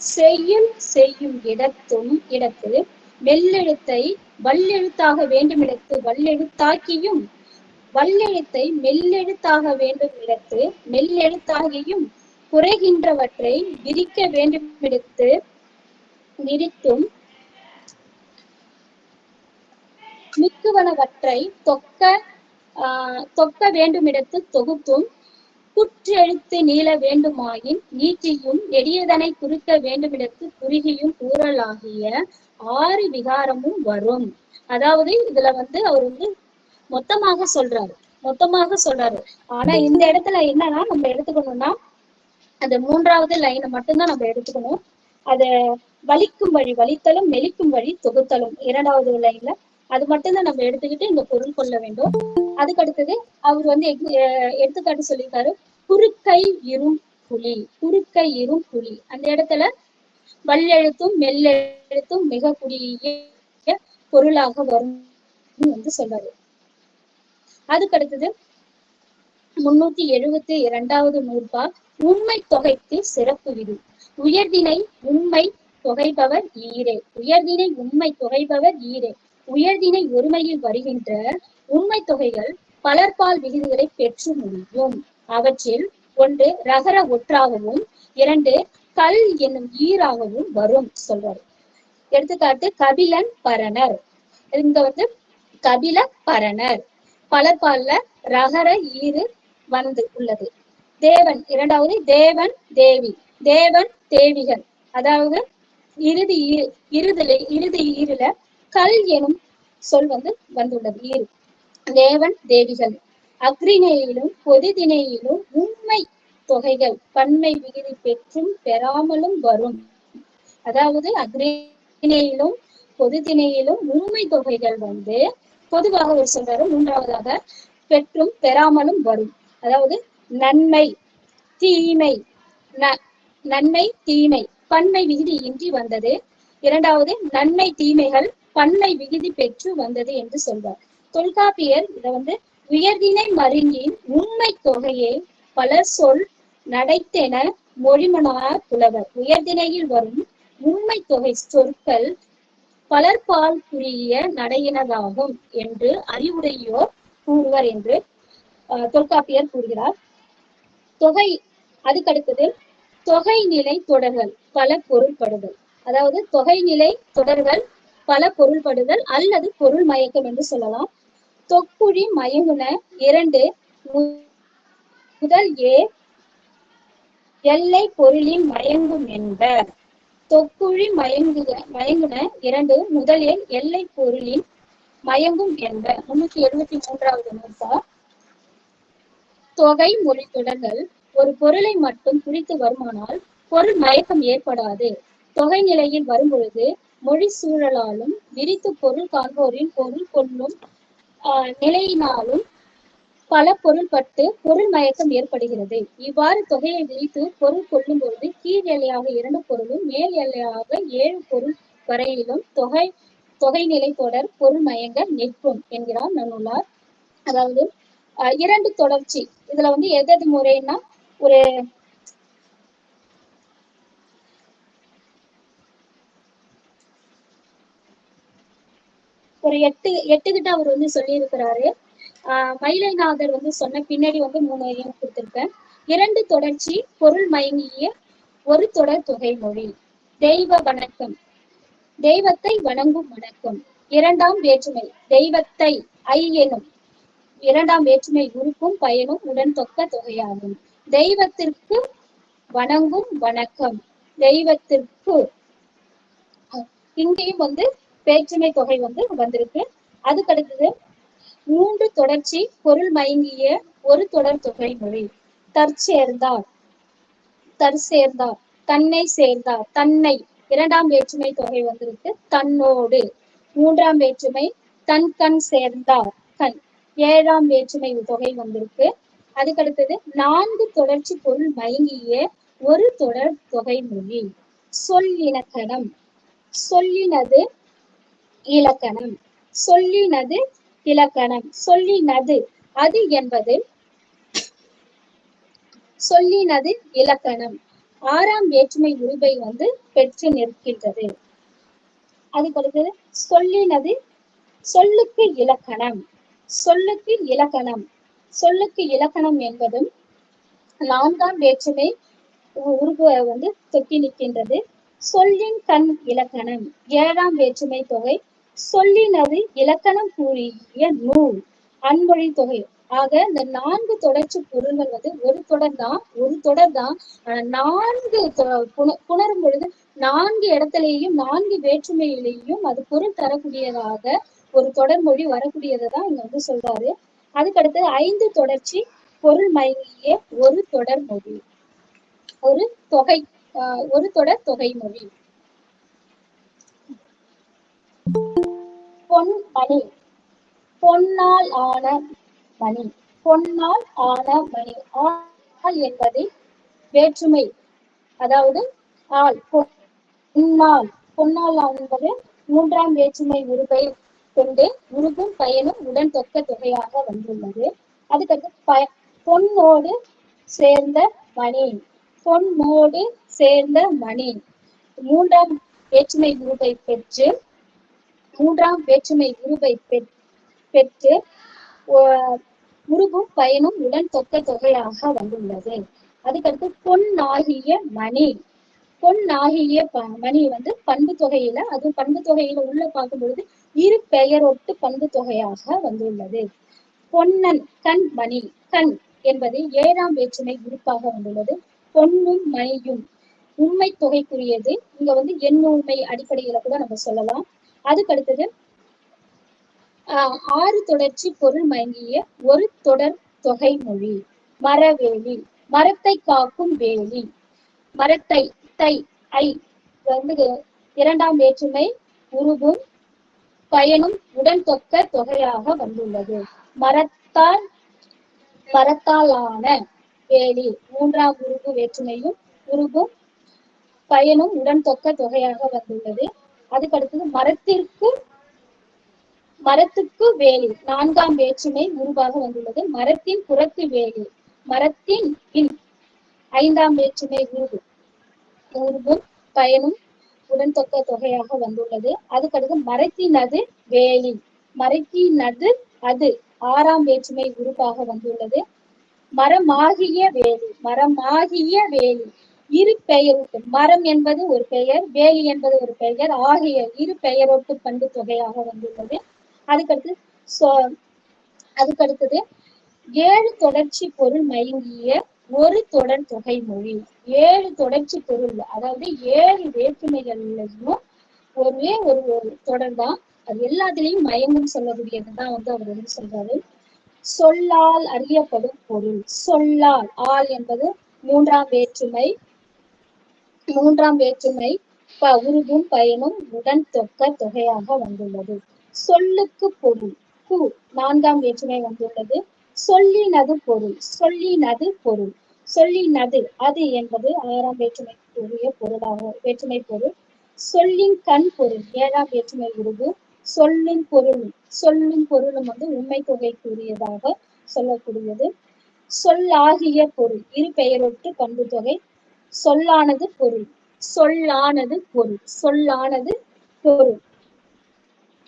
செய்யும் இடத்து மெல்லெழுத்தை வல்லெழுத்தாக வேண்டுமிடத்து வல்லெழுத்தாக்கியும், வல்லெழுத்தை மெல்லெழுத்தாக வேண்டும் இடத்து மெல்லெழுத்தாகியும், குறைகின்றவற்றை விரிக்க வேண்டுமிடத்து விரித்தும், மிக்குவனவற்றை தொக்க வேண்டுமிடத்து தொகுத்தும், குற்றெழுத்து நீள வேண்டுமாயின் நீட்டியும், நெடியதனை குறிக்க வேண்டுமிடத்து குறுகியும் கூறலாகிய 6 விகாரமும் வரும். அதாவது இதுல அவர் மொத்தமாக சொல்றாரு. ஆனா இந்த இடத்துல என்னன்னா நம்ம எடுத்துக்கணும்னா அந்த 3வது லைனை மட்டும்தான் நம்ம எடுத்துக்கணும். அத வலிக்கும் வழி வலித்தலும், மெலிக்கும் வழி தொகுத்தலும் 2வது லைன்ல அது மட்டும்தான் நம்ம எடுத்துக்கிட்டு இந்த பொருள் கொள்ள வேண்டும். அதுக்கு அடுத்தது அவர் எடுத்துக்காட்டு சொல்லியிருக்காரு, குறுக்கை இரும் புலி. அந்த இடத்துல வல்லெழுத்தும் மெல்லெழுத்தும் மிக குறுகிய பொருளாக வரும் சொல்றாரு. அதுக்கு அடுத்தது 372வது நூற்பா உண்மை தொகைக்கு சிறப்பு விதி. உயர்திணை உண்மை தொகைபவர் ஈரே. உயர்திணை ஒருமையில் வருகின்ற உண்மை தொகைகள் பலர்பால் விகுதிகளை பெற்று முடியும். அவற்றில் 1 ரகர ஒற்றாகவும் 2 கல் என்னும் ஈராகவும் வரும் சொல்றாரு. எடுத்துக்காட்டு கபிலன் பரணர். இங்க கபில பரணர் பலர்பால்ல ரகர ஈறு உள்ளது. தேவன் 2வது தேவன் தேவி, தேவன் தேவிகள். அதாவது இறுதி ஈறுல கல் எனும் சொல் வந்துள்ளது ஈறு. தேவன் தேவிகள். அக்ரிணையிலும் பொதுதிணையிலும் உண்மை தொகைகள் பன்மை விகுதி பெற்றும் பெறாமலும் வரும். அதாவது அக்ரிணையிலும் பொதுதிணையிலும் உண்மை தொகைகள் பொதுவாக ஒரு சொல்றாரு. 3வதாக பெற்றும் பெறாமலும் வரும். அதாவது நன்மை தீமை பன்மை விகுதி இன்றி வந்தது. 2வது நன்மை தீமைகள் பன்மை விகுதி பெற்று வந்தது என்று சொல்வார். தொல்காப்பியர் இத உயர்திணை மருங்கின் உண்மை தொகையை பல சொல் நடைத்தென மொழிமனார் புலவர். உயர்திணையில் வரும் உண்மை தொகை சொற்கள் பலர்பால் புரிய நடையினதாகும் என்று அறிவுடையோர் கூறுவர் என்று தொல்காப்பியர் கூறுகிறார். அதுக்கடுத்தது தொகைநிலை தொடர்கள் பல பொருள்படுதல். அதாவது தொகைநிலை தொடர்கள் பல பொருள்படுதல் அல்லது பொருள் மயக்கம் என்று சொல்லலாம். தொக்குழி மயங்குன 2 முதல் எல்லை பொருளின் மயங்கும் என்ப. தொக்குழி மயங்குன 2 முதல் எல்லை பொருளின் மயங்கும் என்ப. 373வது நூற்பா தொகை மொழி தொடர்கள் ஒரு பொருளை மட்டும் குறித்து வருமானால் பொருள் மயக்கம் ஏற்படாது. தொகை நிலையில் வரும்பொழுது மொழி சூழலாலும் விரித்து பொருள் காண்போரின் பொருள் கொள்ளும் நிலையினாலும் பல பொருள்பட்டு பொருள் மயக்கம் ஏற்படுகிறது. இவ்வாறு தொகையை விரித்து பொருள் கொள்ளும் பொழுது கீழ் எல்லையாக 2 பொருளும் மேல் எல்லையாக 7 பொருள் வரையிலும் தொகைநிலை தொடர் பொருள் மயங்க நிற்கும் என்கிறார் நன்னூலார். அதாவது 2 தொடர்ச்சி. இதுல எது முறைன்னா ஒரு ஒரு 8 கிட்ட அவர் சொல்லி இருக்கிறாரு. மயிலைநாதர் சொன்ன பின்னாடி 3 கொடுத்திருக்கேன். 2 தொடர்ச்சி பொருள் மயங்கிய ஒரு தொடர் தொகை மொழி. தெய்வ வணக்கம், தெய்வத்தை வணங்கும் வணக்கம். 2ஆம் வேற்றுமை தெய்வத்தை ஐ எனும் 2ஆம் வேற்றுமை உறுப்பும் பயனும் உடன் தொக்க தொகையாகும். தெய்வத்திற்கு வணங்கும் வணக்கம். தெய்வத்திற்கு இங்கேயும் வேற்றுமை தொகை வந்திருக்கு. அதுக்கடுத்தது 3 தொடர்ச்சி பொருள் மயங்கிய ஒரு தொடர் தொகை மொழி. தற்சேர்ந்தார், தன்னை சேர்ந்தார், தன்னை 2ஆம் வேற்றுமை தொகை வந்திருக்கு. தன்னோடு 3ஆம் வேற்றுமை தன் கண் சேர்ந்தார், கண் 7ஆம் வேற்றுமை தொகை வந்திருக்கு. அதுக்கடுத்தது 4 தொடர்ச்சி பொருள் மயங்கிய ஒரு தொடர் தொகை மொழி. சொல்லிலக்கணம். சொல்லினது இலக்கணம். சொல்லினது இலக்கணம். சொல்லினது அது என்பது சொல்லினது இலக்கணம். 6ஆம் வேற்றுமை உருபை பெற்று நிற்கின்றது. அதுக்கடுத்தது சொல்லினது சொல்லுக்கு இலக்கணம். சொல்லுக்கு இலக்கணம். சொல்லுக்கு இலக்கணம் என்பதும் 4ஆம் வேற்றுமை உருபு தொக்கி நிற்கின்றது. சொல்லின் கண் இலக்கணம். 7ஆம் வேற்றுமை தொகை. சொல்லினது இலக்கணம் கூறிய நூல். அன்மொழி தொகை. ஆக இந்த 4 தொடர்ச்சி பொருள்கள் ஒரு தொடர் தான். 4 புணரும் பொழுது 4 இடத்திலேயும் 4 வேற்றுமையிலேயும் அது பொருள் தரக்கூடியதாக ஒரு தொடர்மொழி வரக்கூடியதை தான் இங்க சொல்றாரு. அதுக்கடுத்து 5 தொடர்ச்சி பொருள் மயங்கிய ஒரு தொடர் மொழி. ஒரு தொடர் தொகை மொழி. பொன்மணி. பொன்னால் ஆன மணி. பொன்னால் ஆன மணி. ஆள் என்பது வேற்றுமை. அதாவது ஆள். பொன்னால். பொன்னால் என்பது 3ஆம் வேற்றுமை உருபை கொண்டு உருகும் பயனும் உடன் தொக்க தொகையாக வந்துள்ளது. அதுக்கடுத்து பொன்னோடு சேர்ந்த மணி. பொன்னோடு சேர்ந்த மணி 3ஆம் வேற்றுமை உருபை பெற்று 3ஆம் வேற்றுமை உருபை பெற்று உருகும் பயனும் உடன் தொக்க தொகையாக வந்துள்ளது. அதுக்கடுத்து பொன்னாகிய மணி. பொன்னாகிய மணி பண்பு தொகையில, அது பண்பு தொகையில உள்ள பார்க்கும் பொழுது இரு பெயரொட்டு பண்பு தொகையாக வந்துள்ளது. பொன்னன் கண் மணி. கண் என்பது 7ஆம் வேற்றுமை உறுப்பாக வந்துள்ளது. பொன்னும் மணியும் உண்மை தொகைக்குரியது. இங்க எண்ணுண்மை அடிப்படையில கூட நம்ம சொல்லலாம். அதுக்கடுத்தது 6 தொடர்ச்சி பொருள் மயங்கிய ஒரு தொடர் தொகை மொழி. மரவேலி. மரத்தை காக்கும் வேலி. மரத்தை தை ஐ 2ஆம் வேற்றுமை உருவும் பயனும் உடன் தொக்க தொகையாக வந்துள்ளது. மரத்தாலான வேலி 3ஆம் உருவு வேற்றுமையும் உருவும் பயனும் உடன் தொக்க தொகையாக வந்துள்ளது. அதுக்கடுத்தது மரத்துக்கு வேலி 4ஆம் வேற்றுமை உருவாக வந்துள்ளது. மரத்தின் புறத்து வேலி. மரத்தின் பின் 5ஆம் வேற்றுமை உருவும் பயனும் உடன் தொக்க தொகையாக வந்துள்ளது. அதுக்கடுத்து மரத்தினது வேலி. மரத்தினது அது 6ஆம் வேற்றுமை உருவாக வந்துள்ளது. மரமாகிய வேலி. மரமாகிய வேலி இரு பெயரொட்டு. மரம் என்பது ஒரு பெயர், வேலி என்பது ஒரு பெயர் ஆகிய இரு பெயரொட்டு பண்பு தொகையாக வந்துள்ளது. அதுக்கடுத்தது 7 தொடர்ச்சி பொருள் மயங்கிய ஒரு தொடர் தொகை மொழி. 7 தொடர்ச்சி பொருள், அதாவது 7 வேற்றுமைகள்லையும் ஒரே ஒரு தொடர் தான். அது எல்லாத்திலையும் மயங்கும் சொல்லக்கூடியதுதான் அவர் சொல்றாரு. சொல்லால் அறியப்படும் பொருள். சொல்லால். ஆள் என்பது 3ஆம் வேற்றுமை உருவும் பயனும் உடன் தொக்க தொகையாக வந்துள்ளது. சொல்லுக்கு பொருள். 4ஆம் வேற்றுமை வந்துள்ளது. சொல்லினது பொருள். சொல்லினது பொருள். சொல்லினது அது என்பது 6ஆம் வேற்றுமை பொருள். சொல்லின் கண் பொருள் 7ஆம் வேற்றுமை உருவு. சொல்லும் பொருளும் உண்மை தொகைக்குரியதாக சொல்லக்கூடியது. சொல்லாகிய பொருள் இரு பெயரொட்டு பண்பு தொகை. சொல்லானது பொருள்.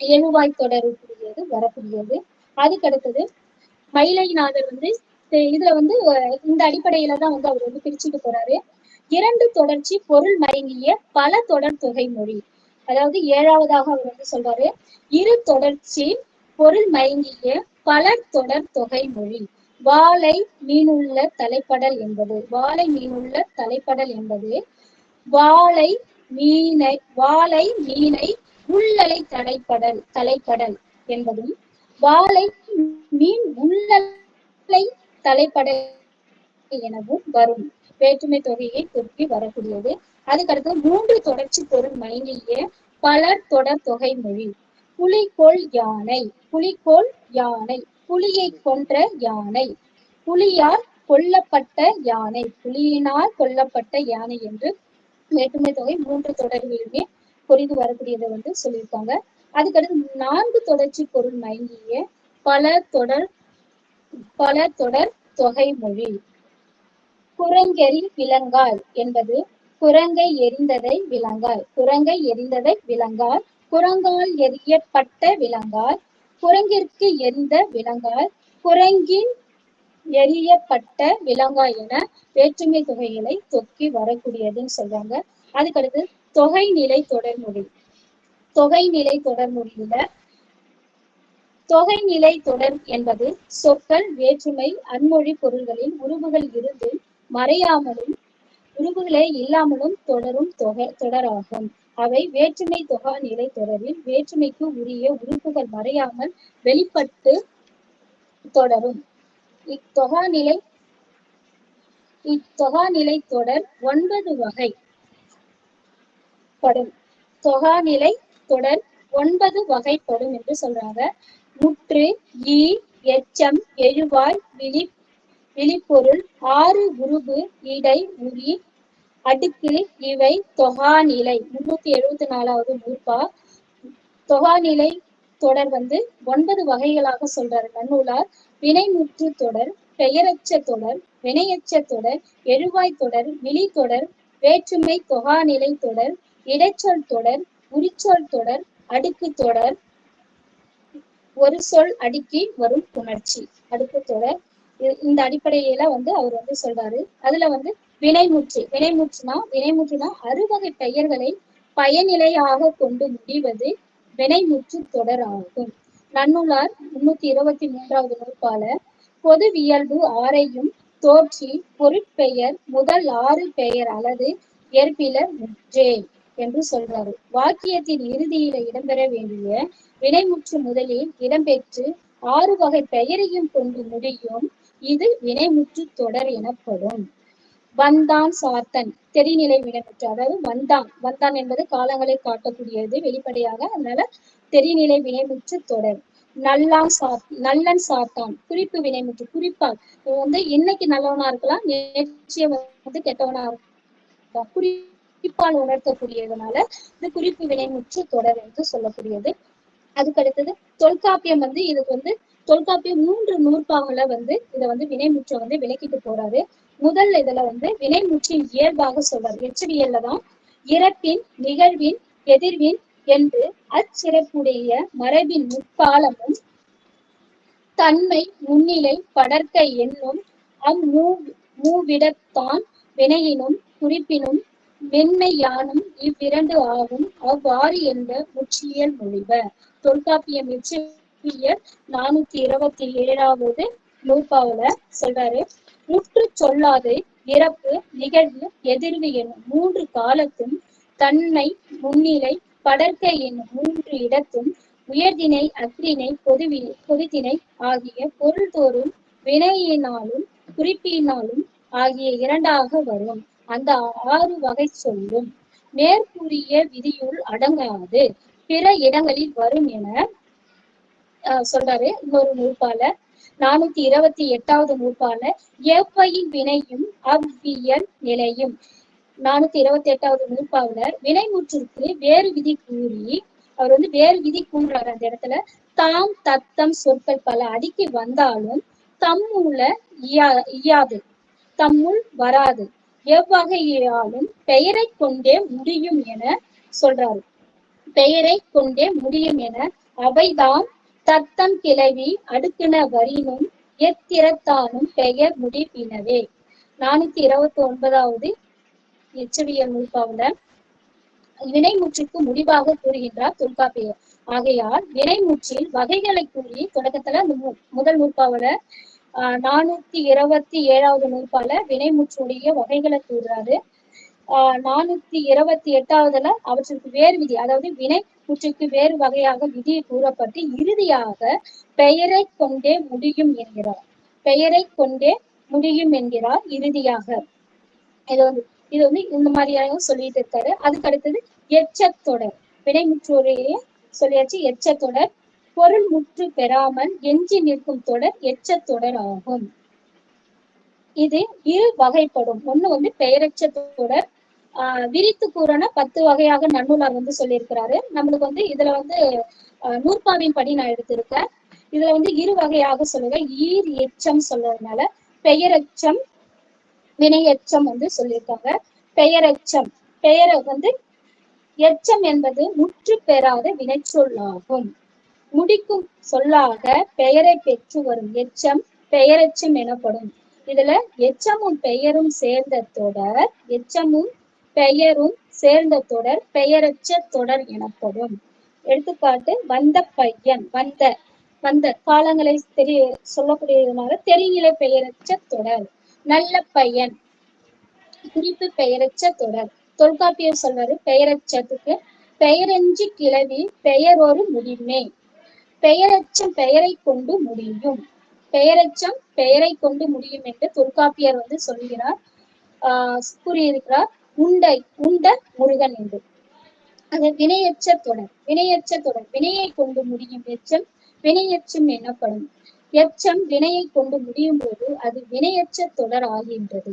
எழுவாய் தொடர்புடையது வரக்கூடியது. அதுக்கடுத்தது மயிலைநாதர் இதுல இந்த அடிப்படையில தான் அவர் பிரிச்சுட்டு போறாரு. 2 தொடர்ச்சி பொருள் மயங்கிய பல தொடர் தொகை மொழி. அதாவது 7ஆவதாக அவர் சொல்றாரு, 2 தொடர்ச்சி பொருள் மயங்கிய பல தொடர் தொகை மொழி. வாளை மீனுள்ள தலைப்படல் என்பது வாளை மீனை உள்ளலை தலைப்படல் என்பதும் வாளை மீன் உள்ளலை தலைப்படல் எனவும் வரும் வேற்றுமை தொகையை தொக்கி வரக்கூடியது. அதுக்கடுத்து 3 தொடர்ச்சி பொருள் மயங்கிய பலர் தொடர் தொகை மொழி. புலிகோள் யானை. புலியை கொன்ற யானை. புலியால் கொல்லப்பட்ட யானை, புலியினால் கொல்லப்பட்ட யானை என்று வேற்றுமை தொகை 3 தொடர்களிலுமே புரிந்து வரக்கூடியதை சொல்லியிருக்காங்க. அதுக்கடுத்து 4 தொடர்ச்சி பொருள் மயங்கிய பல தொடர் தொகை மொழி. குரங்கெறி விலங்காய் என்பது குரங்கை எரிந்ததை விலங்காய், குரங்கை எரிந்ததை விலங்காய், குரங்கால் எரியப்பட்ட விலங்காய், குரங்கிற்கு எரிந்த விலங்காய், குரங்கின் எரியப்பட்ட விலங்காய் என வேற்றுமை தொகைகளை தொக்கி வரக்கூடியதுன்னு சொல்றாங்க. அதுக்கடுத்து தொகைநிலை தொடர்மொழி. தொகைநிலை தொடர்மொழியில தொகைநிலை தொடர் என்பது சொற்கள் வேற்றுமை அன்மொழி பொருள்களில் உருவுகள் இருந்து மறையாமலும் உருவுகளே இல்லாமலும் தொடரும் தொடராகும். அவை வேற்றுமை தொகா நிலை தொடரில் வேற்றுமைக்கு உரிய உறுப்புகள் மறையாமல் வெளிப்பட்டு தொடரும். இத்தொகாநிலை தொடர் 9 வகைப்படும். தொகாநிலை தொடர் 9 வகைப்படும் என்று சொல்றாங்க. முற்று, ஈ, எச்சம், எழுவாய், விழிப்பொருள், 6 உருபு, இடை, உரி, அடுக்கு இவை தொகாநிலை. 374வது நூற்பா. தொகாநிலை தொடர் 9 வகைகளாக சொல்றாரு நன்னூலார். வினைமுற்று தொடர், பெயரச்ச தொடர், வினையச்ச தொடர், எழுவாய் தொடர், விழி தொடர், வேற்றுமை தொகாநிலை தொடர், இடைச்சொல் தொடர், உரிச்சொல் தொடர், அடுக்கு தொடர், ஒரு சொல் அடுக்கி வரும் புணர்ச்சி, அடுக்கு தொடர். இந்த அடிப்படையில அவர் சொல்றாரு. அதுல வினைமுற்றுனா அறுவகை பெயர்களை பயனிலையாக கொண்டு முடிவது வினைமுற்று தொடர் ஆகும். நன்னூலார் 323வது நூற்பால பொதுவியல்பு 6ஐயும் தோற்றி பொருட்பெயர் முதல் 6 பெயர் அல்லது ஏற்பிலர் முற்றே என்று சொல்றாரு. வாக்கியத்தின் இறுதியில இடம்பெற வேண்டிய வினைமுற்று முதலில் இடம்பெற்று 6 வகை பெயரையும் கொண்டு முடியும். இது வினைமுற்று தொடர் எனப்படும். வந்தான் சாத்தன் தெரிநிலை வினைமுற்று. அதாவது வந்தான் என்பது காலங்களை காட்டக்கூடியது வெளிப்படையாக, அதனால தெரிநிலை வினைமுற்று தொடர். நல்லன் சாத்தான் குறிப்பு வினைமுற்று. குறிப்பால் இன்னைக்கு நல்லவனா இருக்கலாம், நேற்றைய கெட்டவனா இருக்கலாம், குறிப்பால் உணர்த்தக்கூடியதுனால இது குறிப்பு வினைமுற்று தொடர் என்று சொல்லக்கூடியது. அதுக்கு அடுத்தது தொல்காப்பியம் இதுக்கு தொல்காப்பியம் 3 நூற்பாகல இதை வினைமுற்ற விளக்கிட்டு போறாரு. முதல் இதுல வினைமுற்றின் இயல்பாக சொல்றாரு. எச்சவியல்ல தான் இறப்பின், நிகழ்வின், எதிர்வின் என்று அச்சிறப்புடைய மரபின் முக்காலமும் தன்மை, முன்னிலை, படர்க்கை என்னும் மூவிடத்தான் வினையினும் குறிப்பினும் மென்மையானும் இவ்விரண்டு ஆகும். அவ்வாறு என்ற முற்றியல் மொழிப. தொல்காப்பியம் எச்சவியல் 427வது நூற்பாவுல சொல்றாரு. முற்று சொல்லாது இறப்பு, நிகழ்வு, எதிர்வு என்னும் 3 காலத்தும் தன்மை, முன்னிலை, படர்க்கை என்னும் 3 இடத்தும் உயர்திணை, அஃறிணை, பொதுதிணை ஆகிய பொருள் தோறும் வினையினாலும் குறிப்பினாலும் ஆகிய 2ஆக வரும். அந்த 6 வகை சொல்லும் மேற்கூறிய விதியுள் அடங்காது பிற இடங்களில் வரும் என சொல்றாரு. இன்னொரு நூற்பால 428வது நூற்பால எவ்வையின் வினையும் அவ்வியல் நிலையும். 428வது நூற்பாவுல வினைமுற்றிற்கு வேறு விதி கூறி அவர் வேறு விதி கூறுறாரு. அந்த இடத்துல தாம் தத்தம் சொற்கள் பல அடுக்கி வந்தாலும் தம்முள்ள இயாது, தம்முள் வராது, எவ்வகையாலும் பெயரை கொண்டே முடியும் என சொல்றாரு. பெயரை கொண்டே முடியும் என அவைதாம் தத்தம் கிளவி அடுக்கின வரினும் எத்திரத்தானும் பெயர் முடிப்பினவே. 429வது எச்சவியல் நூற்பாவுல வினைமுற்றுக்கு முடிவாக கூறுகின்றார் தொல்காப்பியர். ஆகையால் வினைமுற்றில் வகைகளை கூறி தொடக்கத்துல அந்த முதல் நூற்பாவுல 427வது நூற்பால வினைமுற்றுடைய வகைகளை கூறுறாரு. 428வதுல அவற்றுக்கு வேறு விதி, அதாவது வினை முற்றுக்கு வேறு வகையாக விதி கூறப்பட்டு இறுதியாக பெயரை கொண்டே முடியும் என்கிறார். பெயரை கொண்டே முடியும் என்கிறார் இறுதியாக. இது இந்த மாதிரியாக சொல்லிட்டு இருக்காரு. அதுக்கு அடுத்தது எச்சத்தொடர். வினைமுற்றுடைய சொல்லியாச்சு. எச்சத்தொடர் பொருள் முற்று பெறாமல் எஞ்சி நிற்கும் தொடர் எச்சத்தொடர் ஆகும். இது இரு வகைப்படும். ஒண்ணு வந்து பெயரச்ச தொடர். விரித்து கூறன 10 வகையாக நன்னூலார் வந்து சொல்லியிருக்கிறாரு. நம்மளுக்கு வந்து இதுல வந்து நூற்பாவின் படி நான் எடுத்திருக்கேன். இதுல வந்து இரு வகையாக சொல்லுவேன். ஈர் எச்சம் சொல்றதுனால பெயரச்சம் வினையச்சம் வந்து சொல்லியிருக்காங்க. பெயரச்சம் பெயரை வந்து எச்சம் என்பது முற்று பெறாத வினைச்சொல்லாகும். முடிக்கும் சொல்லாக பெயரை பெற்று வரும் எச்சம் பெயரெச்சம் எனப்படும். இதுல எச்சமும் பெயரும் சேர்ந்த தொடர், எச்சமும் பெயரும் சேர்ந்த தொடர் பெயரச்ச தொடர் எனப்படும். எடுத்துக்காட்டு வந்த பையன், வந்த வந்த காலங்களை சொல்லக்கூடியதுனால தெரிநிலை பெயரச்ச தொடர். நல்ல பையன் குறிப்பு பெயரச்ச தொடர். தொல்காப்பியர் சொல்றாரு பெயரச்சத்துக்கு பெயரெஞ்சி கிளவி பெயரொரு முடிமே. பெயரச்சம் பெயரை கொண்டு முடியும். பெயரச்சம் பெயரை கொண்டு முடியும் என்று தொல்காப்பியர் வந்து சொல்கிறார். கூறியிருக்கிறார். உண்ட முருகன் என்று. அது வினையச்ச தொடர். வினையச்ச தொடர் வினையை கொண்டு முடியும் எச்சம் வினையச்சம் எனப்படும். எச்சம் வினையை கொண்டு முடியும் போது அது வினையச்ச தொடர் ஆகின்றது.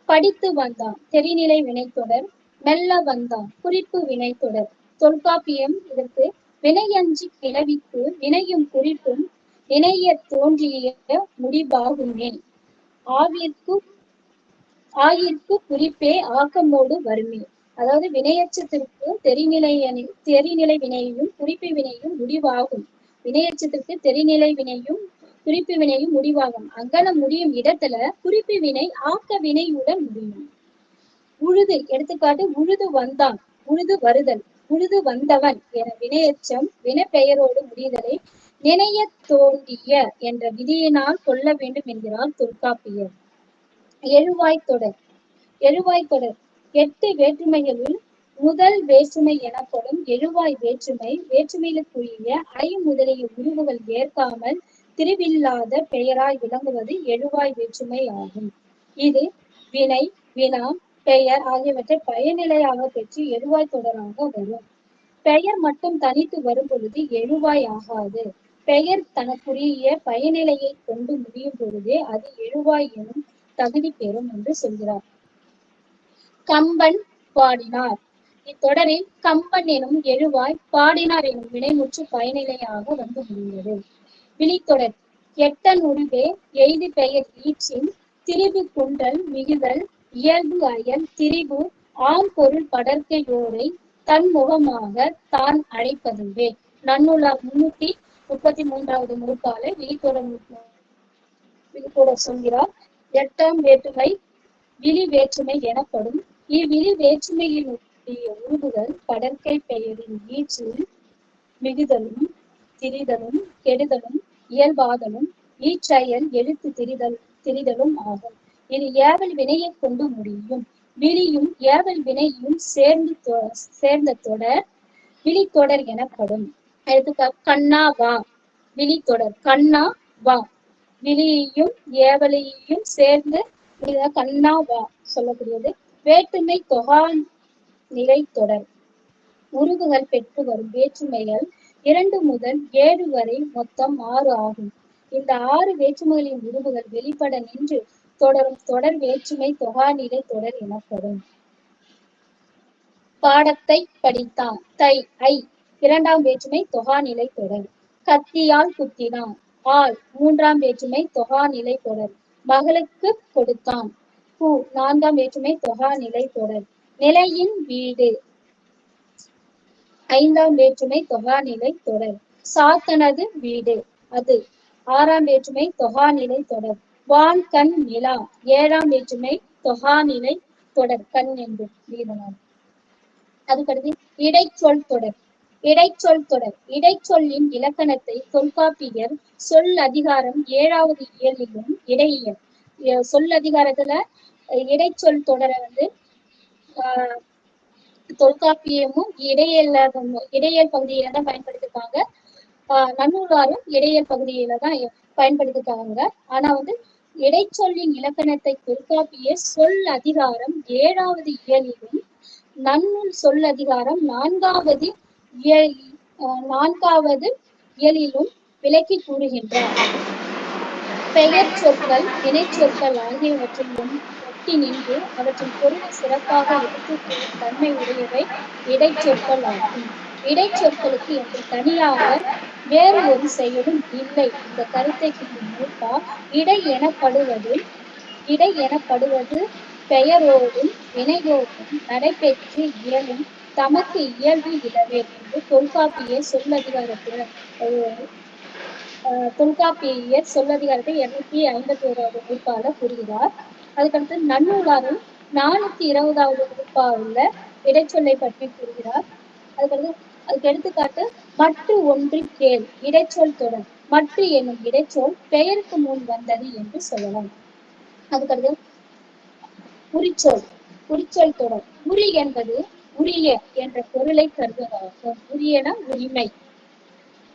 படித்து வந்தான் தெரிநிலை வினைத்தொடர். மெல்ல வந்தான் குறிப்பு வினைத்தொடர். தொல்காப்பியம் இதற்கு வினையஞ்சி கிளவிக்கு வினையும் குறிப்பும் இணைய தோன்றிய முடிவாகுமே. ஆயிற்கு குறிப்பே ஆக்கமோடு வருமே. அதாவது வினையச்சத்திற்கு தெரிநிலை வினையும் குறிப்பு வினையும் முடிவாகும். வினையச்சத்திற்கு தெரிநிலை வினையும் குறிப்பு வினையும் முடிவாகும். அங்கனம் முடியும் இடத்துல குறிப்பு வினை ஆக்க வினையுடன் முடியும். உழுது எடுத்துக்காட்டு உழுது வந்தான், உழுது வருதல், உழுது வந்தவன் என வினையச்சம் வினைப்பெயரோடு முடிதலை நினைய தோன்றிய என்ற விதியினால் கொள்ள வேண்டும் என்கிறார் தொல்காப்பியர். எழுவாய்த்தொடர். எழுவாய்த்தொடர் 8 வேற்றுமைகளில் முதல் வேற்றுமை எனப்படும். எழுவாய் வேற்றுமை வேற்றுமைகளுக்குரிய ஐ முதலிய உருவுகள் ஏற்காமல் திரிவில்லாத பெயராய் விளங்குவது எழுவாய் வேற்றுமை ஆகும். இது வினை, வினா, பெயர் ஆகியவற்றை பயனிலையாக பெற்று எழுவாய் தொடராக வரும். பெயர் மட்டும் தனித்து வரும் பொழுது எழுவாய் ஆகாது. பெயர் தனக்குரிய பயனிலையை கொண்டு முடியும் பொழுதே அது எழுவாய் எனும் தகுதி பெறும் என்று சொல்கிறார். கம்பன் பாடினார். இத்தொடரில் கம்பன் எனும் எழுவாய் பாடினார் எனும் வினைமுற்று பயனிலையாக வந்து முடிந்தது. விழித்தொடர் எட்டன் உருவே எய்து பெயர் ஈற்றின் திரிபு குன்றல் மிகுதல் இயல்பு அயல் திரிபு ஆம் பொருள் படர்க்கையோரை தன் முகமாக தான் அழைப்பதுவே. நன்னூலார் 333வது நூற்பாலை விழித்தொடர் சொல்கிறார். 8ஆம் வேற்றுமை விழி வேற்றுமை எனப்படும். இவ்விழி வேற்றுமையினுடைய உருவுகள் படர்க்கை பெயரின் ஈற்றில் மிகுதலும் திரிதலும் கெடுதலும் இயல்பாதலும் ஈற்றயல் எழுத்து திரிதலும் ஆகும். இது ஏவல் வினையை கொண்டு முடியும். விழியும் ஏவல் வினையும் சேர்ந்த தொடர் விழித்தொடர் எனப்படும். எடுத்துக்காட்டு கண்ணா வா விழித்தொடர். கண்ணா வா விழியையும் ஏவலையும் சேர்ந்து கண்ணா வா சொல்லக்கூடியது. வேற்றுமை தொகா நிலை தொடர். உருவுகள் பெற்று வரும் வேற்றுமைகள் 2 முதல் 7 வரை மொத்தம் 6 ஆகும். இந்த 6 வேற்றுமைகளின் உருவுகள் வெளிப்பட நின்று தொடரும் தொடர் வேற்றுமை தொகாநிலை தொடர் எனப்படும். பாடத்தை படித்தான் தை ஐ 2ஆம் வேற்றுமை தொகாநிலை தொடர். கத்தியால் குத்தினான் ஆள் 3ஆம் வேற்றுமை தொகாநிலை தொடர். மகளுக்கு கொடுத்தான் பூ 4ஆம் வேற்றுமை தொகாநிலை தொடர். நிலையின் வீடு 5ஆம் வேற்றுமை தொகாநிலை தொடர். சாத்தனது வீடு அது 6ஆம் வேற்றுமை தொகாநிலை தொடர். வான் கண் நிலா 7ஆம் வேற்றுமை தொகாநிலை தொடர். கண் என்று வீதனார். அதுக்கடுத்து இடைச்சொல் தொடர். இடைச்சொல் தொடர் இடைச்சொல்லின் இலக்கணத்தை தொல்காப்பியர் சொல் அதிகாரம் 7வது இயலிலும் இடையியல் சொல் அதிகாரத்துல இடைச்சொல் தொடரை வந்து தொல்காப்பியமும் இடையியல் பகுதியில தான் பயன்படுத்திருக்காங்க. நன்னூலாரும் இடையியல் பகுதியில தான் பயன்படுத்திருக்காங்க. ஆனா வந்து இடைச்சொல்லின் இலக்கணத்தை தொல்காப்பியர் சொல் அதிகாரம் 7வது இயலிலும் நன்னூல் சொல் அதிகாரம் 4வது இயலிலும் விளக்கி கூறுகின்றார். பெயர் சொற்கள் வினைச்சொற்கள் ஆகியவற்றில் ஒட்டி நின்று அவற்றின் பொருளை சிறப்பாக எடுத்துக் கூறும் தன்மை உடையவை இடைச்சொற்கள் ஆகும். இடைச்சொற்களுக்கு என்று தனியாக வேறு ஒரு செயலும் இல்லை. இந்த கருத்தை கூறும் நூற்பா இடை எனப்படுவது பெயரோடும் வினையோடும் நடைபெற்று இயலும் தமக்கு இயல்பு இலவே என்று தொல்காப்பியர் சொல்லதிகாரத்தை 251வது நூற்பால கூறுகிறார். அதுக்கடுத்து நன்னூலாரும் 420வது நூற்பாவுல இடைச்சொல்லை பற்றி கூறுகிறார். அதுக்கு எடுத்துக்காட்டு மற்ற ஒன்று கேள் இடைச்சொல் தொடர். மற்ற என்னும் இடைச்சொல் பெயருக்கு முன் வந்தது என்று சொல்லலாம். அதுக்கடுத்து உரிச்சொல் தொடர். உரி என்பது உரிய என்ற பொருளை தருவதாகும். உரியன உரிமை.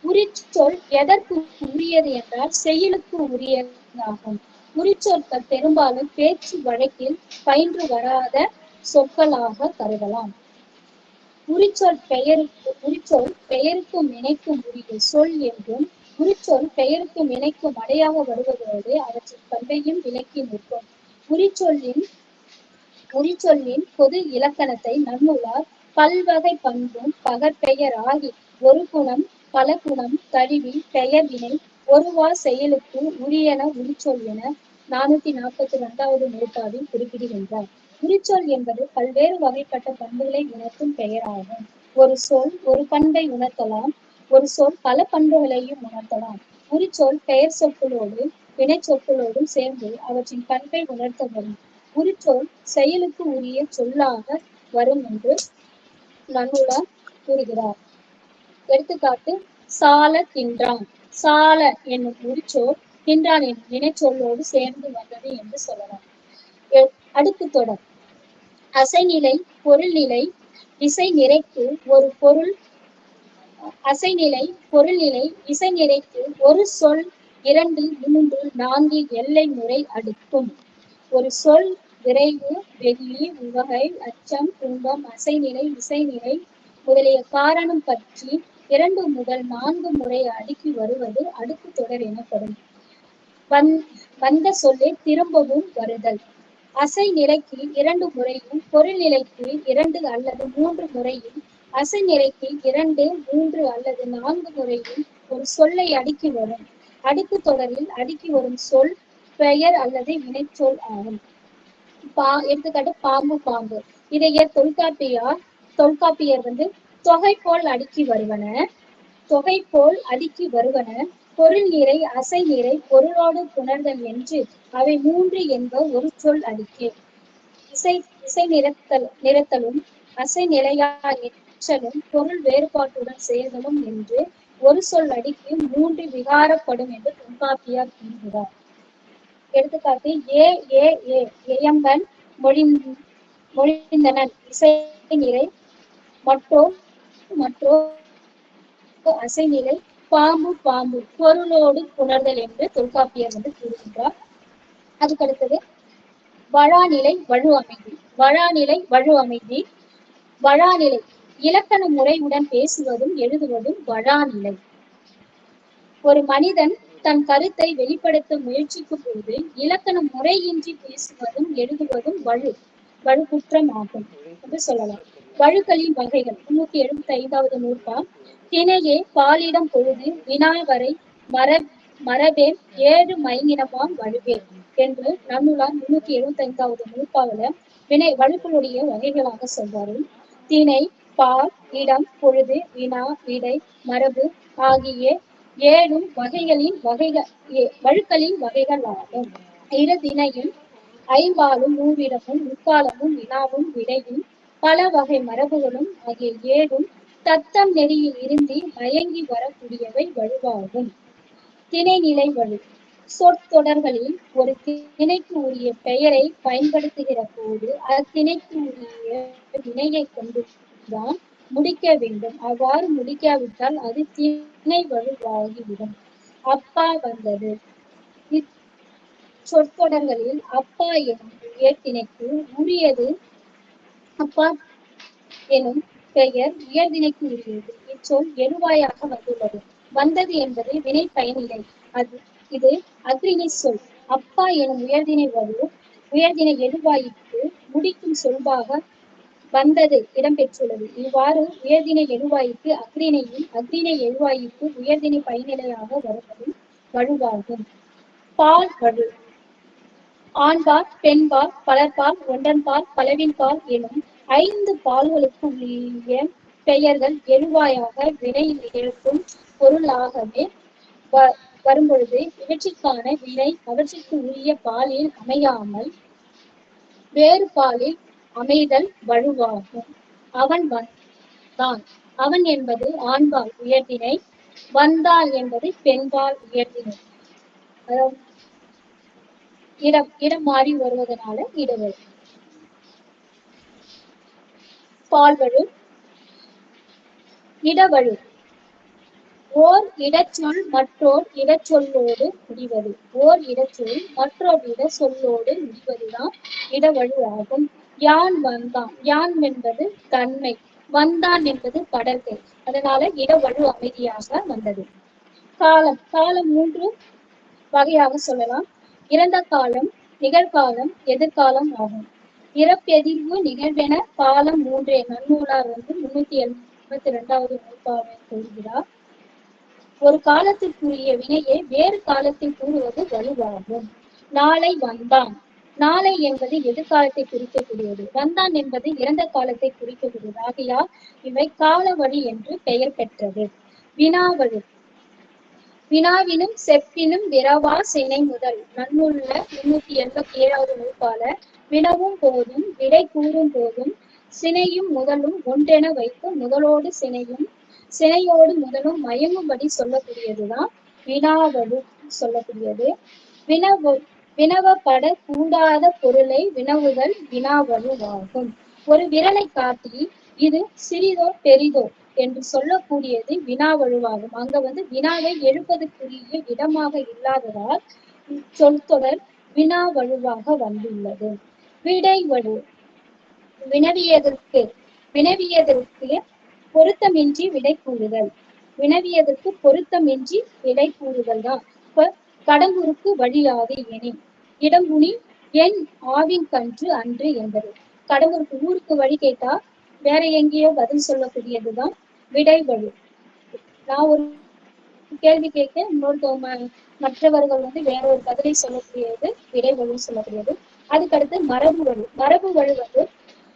உரிச்சொல் எதற்கு உரியது என்றால் செயலுக்கு உரியதாகும். உரிச்சொற்கள் பெரும்பாலும் பேச்சு வழக்கில் பயின்று வராத சொற்களாக கருதலாம். உரிச்சொல் பெயருக்கும் இணைக்கும் உரிய சொல் என்றும், உரிச்சொல் பெயருக்கும் இணைக்கும் அடையாக வருவதோடு அவற்றின் பண்பையும் விளக்கி நிற்கும். உரிச்சொல்லின் பொது இலக்கணத்தை நன்னூலார் பல்வகை பண்பும் பகற்பெயர் ஆகி ஒரு குணம் பல குணம் தழுவி பெயர் வினை ஒருவா செயலுக்கு உரியன உரிச்சொல் என 442வது நூற்பாவில் குறிப்பிடுகின்றார். உரிச்சொல் என்பது பல்வேறு வகைப்பட்ட பண்புகளை உணர்த்தும் பெயராகும். ஒரு சொல் ஒரு பண்பை உணர்த்தலாம், ஒரு சொல் பல பண்புகளையும் உணர்த்தலாம். உரிச்சொல் பெயர் சொற்களோடு வினை சொற்களோடும் சேர்ந்து அவற்றின் பண்பை உணர்த்த வரும். உரிச்சொல் செயலுக்கு உரிய சொல்லாக வரும் என்று நன்னூலார் கூறுகிறார். எடுத்துக்காட்டு சால தின்றான். சால என்னும் உரிச்சொல் தின்றான் என்னும் வினைச்சொல்லோடு சேர்ந்து வந்தது என்று சொல்லலாம். அடுக்கு தொடர். அசைநிலை பொருள்நிலை இசை நிறைக்கு ஒரு பொருள் அசைநிலை பொருள்நிலை இசை நிறைக்கு ஒரு சொல் 2, 3, 4 எல்லை முறை அடுக்கும். ஒரு சொல் விரைவு, வெகுளி, உவகை, அச்சம், துன்பம், அசைநிலை, இசைநிலை முதலிய காரணம் பற்றி 2 முதல் 4 முறை அடுக்கி வருவது அடுக்கு தொடர் எனப்படும். வந்த சொல்லை திரும்பவும் வருதல். அசை நிலைக்கு 2 முறையும் பொருள் நிலைக்கு 2 அல்லது 3 முறையும் அசை நிலைக்கு 2, 3 அல்லது 4 முறையும் ஒரு சொல்லை அடுக்கி வரும். அடுக்கு தொடரில் அடுக்கி வரும் சொல் பெயர் அல்லது வினைச்சொல் ஆகும். எடுத்துக்காட்டு பாம்பு. இதைய தொல்காப்பியர் தொகை போல் அடுக்கி வருவன பொருள் நிறை அசை நிறை பொருளோடு புணர்தல் என்று அவை 3 என்ப ஒரு சொல் அடுக்கே. இசை நிறத்தலும் அசை நிலையார் எச்சலும் பொருள் வேறுபாட்டுடன் சேர்தலும் என்று ஒரு சொல் அடுக்கி 3 விகாரப்படும் என்று தொல்காப்பியர் கூறுகிறார். எடுத்துக்காட்டு எயம்பன் மொழிந்தனன் இசை நிலை மற்றோ அசை நிலை பாம்பு பொருளோடு புணர்தல் என்று தொல்காப்பியர் கூறுகின்றார். அதுக்கடுத்தது வழாநிலை வழு அமைதி. வழாநிலை இலக்கண முறையுடன் பேசுவதும் எழுதுவதும் வழாநிலை. ஒரு மனிதன் தன் கருத்தை வெளிப்படுத்த முயற்சிக்கும் போது இலக்கண முறையின்றி பேசுவதும் எழுதுவதும் வழு குற்றம் ஆகும் என்று சொல்லலாம். வழுக்களின் வகைகள் 375வது நூற்பா. திணையே பாலிடம் பொழுது வினாவரை மரபே 7 மைநிறமாம் வழுவே என்று நன்னூலார் 375வது நூற்பாவில வழுக்களுடைய வகைகளாக சொல்வாரு. திணை பால் இடம் பொழுது வினா விடை மரபு ஆகிய 7 வழுக்களின் வகைகள் ஆகும். இரு திணையும் ஐம்பாலும் மூவிடமும் முக்காலமும் வினாவும் விடையும் பல வகை மரபுகளும் ஆகிய 7 தத்தம் நெறியில் இருந்து மயங்கி வரக்கூடியவை வழுவாகும். திணைநிலை வழு சொற்றொடர்களில் ஒரு திணைக்கு உரிய பெயரை பயன்படுத்துகிற போது அத்திணைக்கு உரிய வினையை கொண்டுதான் முடிக்க வேண்டும். அவ்வாறு முடிக்காவிட்டால் அது திணை வழுவாகிவிடும். அப்பா வந்தது. சொற்றொடர்களில் அப்பா எனும் உயர்திணைக்கு உரியது. அப்பா எனும் பெயர் உயர்திணைக்கு உரியது. இச்சொல் எழுவாயாக வந்துள்ளது. வந்தது என்பது வினை பயனிலை. அது இது அக்ரிணை சொல். அப்பா எனும் உயர்திணை வலு உயர்திணை எழுவாயிற்கு முடிக்கும் சொல்பாக வந்தது இடம்பெற்றுள்ளது. இவ்வாறு உயர்திணை எழுவாய்க்கு அக்ரிணையும் அக்ரிணை எழுவாய்க்கு உயர்திணை பயனிலையாக வருவதும் வலுவாகும். பால் வலு. ஆண்பால், பெண்பால், பலர்பால், ஒன்றன்பால், பலவின்பால் எனும் 5 பால்களுக்கு உரிய பெயர்கள் எழுவாயாக வினை நிகழ்த்தும் பொருளாகவே வரும்பொழுது இவற்றிற்கான வினை அவற்றிற்கு உரிய பாலில் அமையாமல் வேறு பாலில் அமைதல் வலுவாகும். அவன் வந்தான். அவன் என்பது ஆண்பால் உயர்திணை, வந்தாள் என்பது பெண்பால் உயர்திணை. இடம் மாறி வருவதனால இடவழு. பால்வழு. இடவழு. ஓர் இடச்சொல் மற்றோர் இடச்சொல்லோடு முடிவது. ஓர் இடச்சொல் மற்றோர் இட சொல்லோடு முடிவதுதான் இடவழு ஆகும். யான் வந்தான். யான் என்பது தன்மை, வந்தான் என்பது படர்க்கை. அதனால இடவழு அமைதியாக வந்தது. காலம். காலம் 3 வகையாக சொல்லலாம். இறந்த காலம், நிகழ்காலம், எதிர்காலம் ஆகும். இறப்பெதிர்வு நிகழ்வென காலம் 3 நன்னூலார் 382வது நூற்பாவில் கூறுகிறார். ஒரு காலத்திற்குரிய வினையை வேறு காலத்தில் கூறுவது வலுவாகும். நாளை வந்தான். நாளை என்பது எதிர்காலத்தை குறிக்கக்கூடியது. வந்தான் என்பது இறந்த காலத்தை குறிக்கக்கூடியது. ஆகையால் இவை காலவழி என்று பெயர் பெற்றது. வினாவழு. வினாவினும் செப்பினும் விரவா சினை முதல் நன்னூல்ல 387வது நூற்பால வினவும் போதும் விடை கூறும் போதும் சினையும் முதலும் ஒன்றென வைத்து முதலோடு சினையும் சினையோடு முதலும் மயங்கும்படி சொல்லக்கூடியதுதான் வினாவழு சொல்லக்கூடியது. வினவப்பட கூடாத பொருளை வினவுதல் வினாவழுவாகும். ஒரு விரலை காட்டி இது சிறிதோ பெரிதோ என்று சொல்லக்கூடியது வினாவழுவாகும். அங்க வினாவை எழுப்பதற்குரிய இடமாக இல்லாததால் சொற்தொடர் வினாவழுவாக வந்துள்ளது. விடைவழு. வினவியதற்கு பொருத்தமின்றி விடை கூறுதல். வினவியதற்கு பொருத்தமின்றி விடை கூறுதல் தான். இப்ப கடம்பூருக்கு வழியாது எனின் இடம்புனி என் ஆவின் கன்று அன்று என்பது. கடம்பூருக்கு ஊருக்கு வழி கேட்டா வேற எங்கேயோ பதில் சொல்லக்கூடியதுதான் விடைவழு. நான் ஒரு கேள்வி கேட்க மற்றவர்கள் வேற ஒரு பதிலை சொல்லக்கூடியது விடைவழு சொல்லக்கூடியது. அதுக்கடுத்து மரபு வழு. மரபு வழு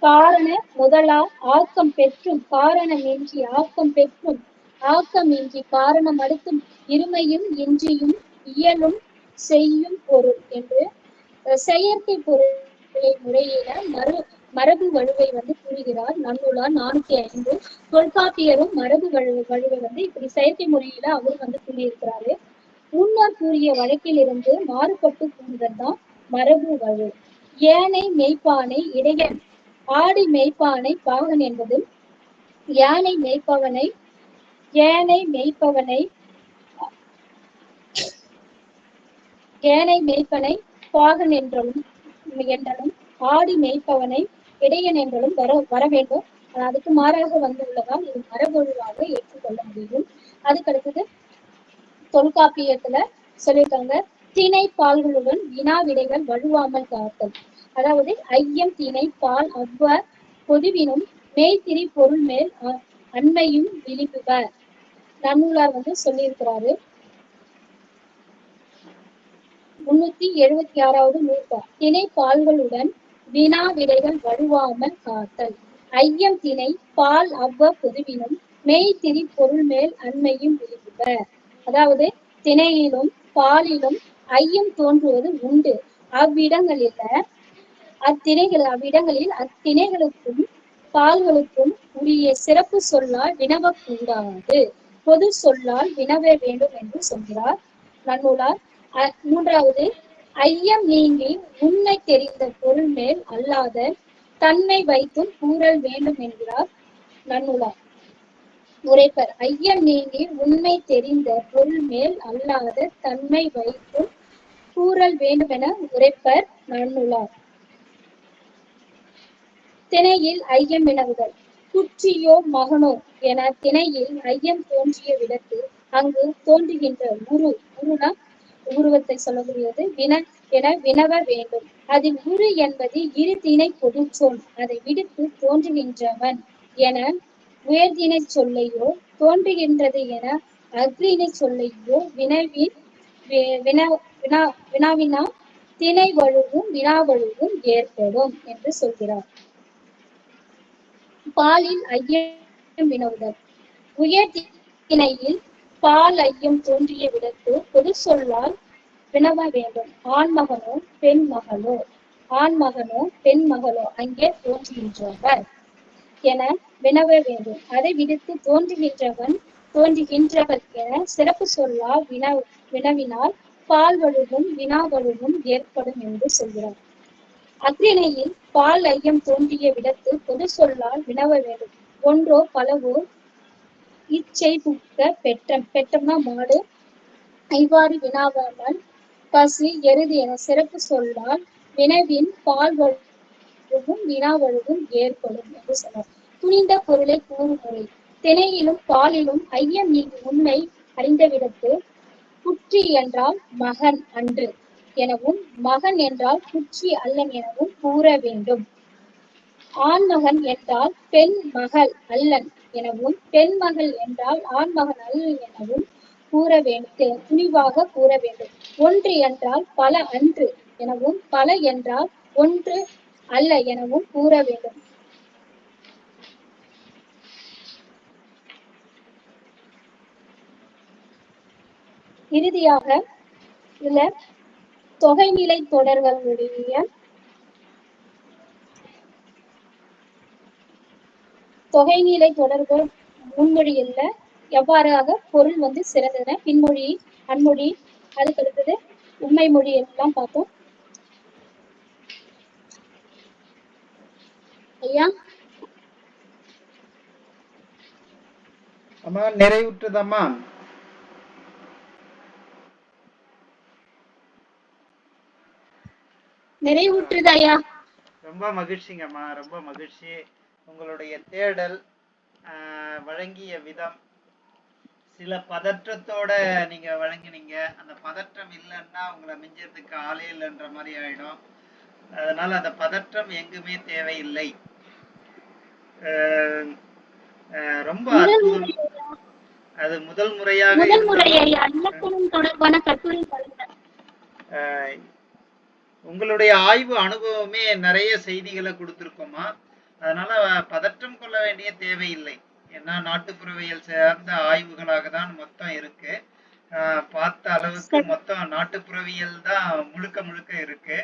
காரண முதலால் ஆக்கம் பெற்றும் காரணமின்றி ஆக்கம் பெற்றும் ஆக்கமின்றி காரணம் அடுத்தும் இருமையும் இன்றியும் இயலும் செய்யும் பொருள் என்று செயற்கை பொருளை முறையில மரபு வழுவை கூறுகிறார் நன்னூலார் 405. தொல்காப்பியரும் மரபு வழுவை இப்படி செயற்கை முறையில அவர் கூறியிருக்கிறாரு. முன்னர் கூறிய வழக்கில் இருந்து மாறுபட்டு கூறுதல் தான் மரபு வழு. ஏனை மெய்ப்பானை இடையன் ஆடி மெய்ப்பானை பாகன் என்பதும் யானை மெய்ப்பவனை பாகன் என்றலும் ஆடி மெய்ப்பவனை இடையன் என்றலும் வர வேண்டும். அதுக்கு மாறாக வந்துள்ளதால் இது மரபொழுவாக ஏற்றுக்கொள்ள முடியும். அதுக்கடுத்தது தொல்காப்பியத்துல சொல்லியிருக்காங்க திணை பால்களுடன் வினா விடைகள் வலுவாமல் காத்தல். அதாவது ஐயம் திணை பால் அவ்வ பொதுவினும் மெய்திரி பொருள் மேல் அண்மையும் விளிம்புக. நன்னூலார் சொல்லியிருக்கிறாரு. 376வது நூற்பா. திணை பால்களுடன் வினா விடைகள் வலுவாமல் காத்தல். ஐயம் திணை பால் அவ்வ பொதுவினும் மெய்திரி பொருள் மேல் அண்மையும் விளிம்புக. அதாவது திணையிலும் பாலிலும் ஐயம் தோன்றுவது உண்டு. அவ்விடங்களில் அத்திணைகளுக்கும் பால்களுக்கும் உரிய சிறப்பு சொல்லால் வினவக்கூடாது, பொது சொல்லால் வினவ வேண்டும் என்று சொல்கிறார் நன்னூலார். 3வது ஐயம் நீங்கி உண்மை தெரிந்த பொருள் மேல் அல்லாத தன்மை வைத்தும் கூறல் வேண்டும் என்கிறார் நன்னூலார். உரைப்பர். ஐயம் நீங்கி உண்மை தெரிந்த பொருள் மேல் அல்லாத தன்மை வைத்தும் கூறல் வேண்டும் என உரைப்பர் நன்னூலார். திணையில் ஐயம் வினவுதல். குற்றியோ மகனோ என திணையில் ஐயம் தோன்றிய விடத்து அங்கு தோன்றுகின்ற உருனா உருவத்தை சொல்லக்கூடியது என வினவ வேண்டும். அதில் உரு என்பது இரு திணை பொதுச்சொல். அதை விடுத்து தோன்றுகின்றவன் என உயர்திணை சொல்லையோ, தோன்றுகின்றது என அஃறிணை சொல்லையோ வினாவினால் திணை வழுவும் வினாவழுவும் ஏற்படும் என்று சொல்கிறார். பாலில் ஐயம் வினவுதல். உயர் திணையில் பால் ஐயம் தோன்றிய விடத்து பொது சொல்லால் வினவ வேண்டும். ஆண்மகனோ பெண் மகளோ, ஆண்மகனோ பெண் மகளோ அங்கே தோன்றுகின்றவர் என வினவ வேண்டும். அதை விடுத்து தோன்றுகின்றவன் தோன்றுகின்றவர் என சிறப்பு சொல்லால் வினவினால் பால் வழுவும் வினாவழுவும் ஏற்படும் என்று சொல்கிறார். அஃறிணையில் பால் ஐயம் தோன்றிய விடத்து பொது சொல்லால் வினவ வேண்டும். ஒன்றோ பலவோ இச்செய்புக்க பெற்றம்னா மாடு, இவ்வாறு வினாவாமல் பசு எருது என சிறப்பு சொல்லால் வினவின் பால் வழுவும் வினாவழுவும் ஏற்படும் என்று சொன்னார். துணிந்த பொருளை கூறும் முறை. திணையிலும் பாலிலும் ஐயம் நீங்கி உண்மை அறிந்தவிடத்து குற்றி என்றால் மகன் அன்று எனவும், மகன் என்றால் குற்றி அல்லன் எனவும் கூற வேண்டும். ஆண்மகன் என்றால் பெண் மகள் அல்லன் எனவும், பெண் மகள் என்றால் ஆண்மகன் அல்லன் எனவும் கூற வேண்டும், துணிவாக கூற வேண்டும். ஒன்று என்றால் பல அன்று எனவும், பல என்றால் ஒன்று அல்ல எனவும் கூற வேண்டும். இறுதியாக உள்ள தொகைநிலை தொடர்களுடைய தொகைநிலை தொடர்கள் முன்மொழியில் எவ்வாறாக பொருள் சிறந்தன, பின்மொழி, அன்மொழி, அதுக்கு அடுத்தது உண்மை மொழி எல்லாம் பார்த்தோம். ஐயா அம்மா நிறைவுற்றதம்மா? நிறைவுற்றுது ஐயா. ரொம்ப மகிழ்ச்சிங்கம்மா, ரொம்ப மகிழ்ச்சி. உங்களுடைய தேடல், வழங்கிய விதம், சில பதற்றத்தோட நீங்க வழங்கினீங்க. அந்த பதற்றம் இல்லைன்னா உங்களை மிஞ்சறதுக்கு ஆளே இல்லைன்ற மாதிரி ஆயிடும். அதனால அந்த பதற்றம் எங்குமே தேவையில்லை. ரொம்ப அற்புதம். அது முதல் முறையாக உங்களுடைய ஆய்வு அனுபவமே நிறைய செய்திகளை கொடுத்திருக்கோமா. அதனால பதற்றம் கொள்ள வேண்டிய தேவையில்லை. ஏன்னா நாட்டுப்புறவியல் சார்ந்த ஆய்வுகளாக தான் மொத்தம் இருக்கு. பார்த்த அளவுக்கு மொத்தம் நாட்டுப்புறவியல் தான் முழுக்க முழுக்க இருக்கு.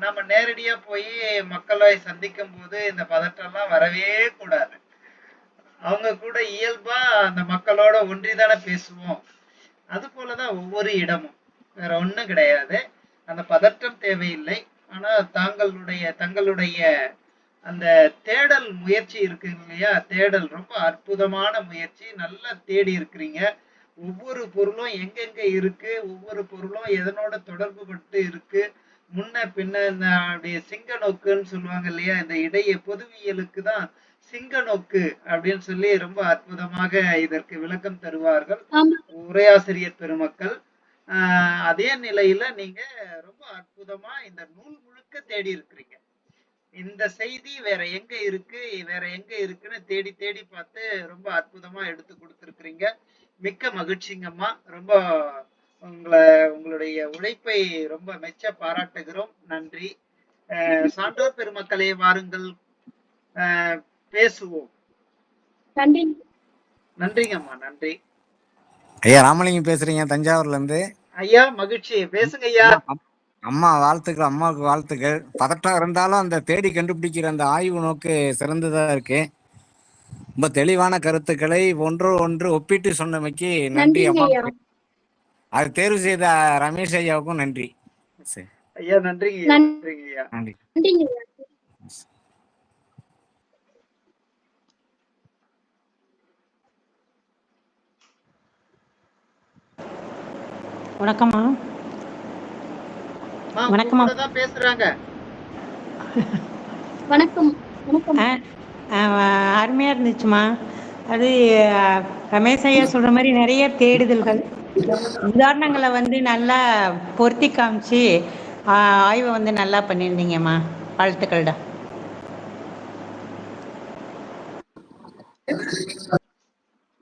நம்ம நேரடியா போய் மக்களை சந்திக்கும் போது இந்த பதற்றம்லாம் வரவே கூடாது. அவங்க கூட இயல்பா அந்த மக்களோட ஒன்றிதானே பேசுவோம். அது போலதான் ஒவ்வொரு இடமும், வேற ஒண்ணும் கிடையாது. அந்த பதற்றம் தேவையில்லை. ஆனா தங்களுடைய அந்த தேடல் முயற்சி இருக்கு இல்லையா, தேடல் ரொம்ப அற்புதமான முயற்சி. நல்லா தேடி இருக்கிறீங்க. ஒவ்வொரு பொருளும் எங்கெங்க இருக்கு, ஒவ்வொரு பொருளும் எதனோட தொடர்பு பட்டு இருக்கு, முன்ன பின்ன இந்த சிங்க நோக்குன்னு சொல்லுவாங்க இல்லையா, இந்த இடைய பொதுவியலுக்கு தான் சிங்க நோக்கு அப்படின்னு சொல்லி ரொம்ப அற்புதமாக இதற்கு விளக்கம் தருவார்கள் உரையாசிரியர் பெருமக்கள். அதே நிலையில நீங்க ரொம்ப அற்புதமா இந்த நூல் முழுக்க தேடி இருக்கிறீங்க. இந்த செய்தி வேற எங்க இருக்கு, வேற எங்க இருக்குன்னு தேடி தேடி பார்த்து ரொம்ப அற்புதமா எடுத்து கொடுத்திருக்கிறீங்க. மிக்க மகிழ்ச்சிங்கம்மா. ரொம்ப உங்களுடைய உழைப்பை ரொம்ப மெச்ச பாராட்டுகிறோம். நன்றி. சான்றோர் பெருமக்களே, வாருங்கள் பேசுவோம். நன்றி. நன்றிங்கம்மா, நன்றி. ஐயா ராமலிங்கம் பேசுறீங்க, தஞ்சாவூர்ல இருந்து. ஐயா மகிழ்ச்சி, பேசுங்க ஐயா. அம்மா வாழ்த்துக்கள், அம்மாவுக்கு வாழ்த்துக்கள். பதட்டம் இருந்தாலும் அந்த தேடி கண்டுபிடிக்கிற அந்த ஆய்வு நோக்கு சிறந்ததா இருக்கு. ரொம்ப தெளிவான கருத்துக்களை ஒன்று ஒப்பிட்டு சொன்னமைக்கு நன்றி அம்மா. அது தேர்வு செய்த ரமேஷ் ஐயாவுக்கும் நன்றி. ஐயா நன்றி. நன்றி. வணக்கம்மா. வணக்கம்மா. பேசுறாங்க. வணக்கம். அருமையா இருந்துச்சுமா. அது ரமேஷ் ஐயா சொல்ற மாதிரி நிறைய தேடுதல்கள் உதாரணங்களை வந்து நல்லா பொருத்தி காமிச்சு ஆய்வை வந்து நல்லா பண்ணியிருந்தீங்கம்மா. வாழ்த்துக்கள்டா.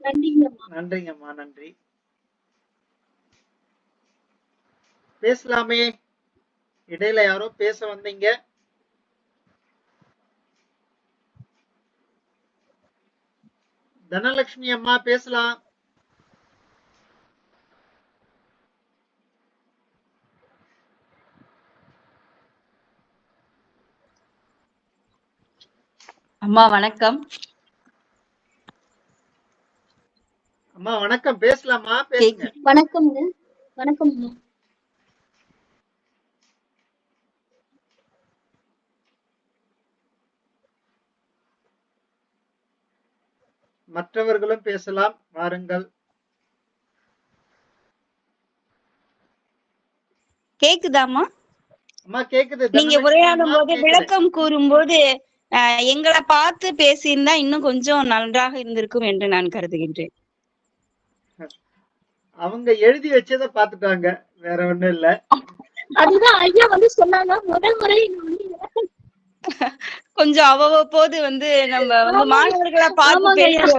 நன்றிங்கம்மா. நன்றிங்கம்மா, நன்றி. பேசலாமே, இடையில யாரோ பேச வந்தீங்க. தனலட்சுமி அம்மா பேசலாம். அம்மா வணக்கம். அம்மா வணக்கம், பேசலாமா? பேசுங்க. வணக்கம்ங்க. வணக்கம்மா. மற்றவர்களும் பேசலாம், வாருங்கள். கேக்குதாம்மா? அம்மா கேக்குது. நீங்க உரையாடும் போது விளக்கம் கூறும்போது எங்களை பார்த்து பேசியிருந்தா இன்னும் கொஞ்சம் நன்றாக இருந்திருக்கும் என்று நான் கருதுகின்றேன். அவங்க எழுதி வச்சதை பார்த்துட்டாங்க, வேற ஒண்ணும் இல்ல. அதுதான் ஐயா வந்து சொன்னாங்க முதல் முறை கொஞ்சம் அவ்வப்போது வந்து நம்ம வந்து மாணவர்களை பார்த்து பேசுறோம்.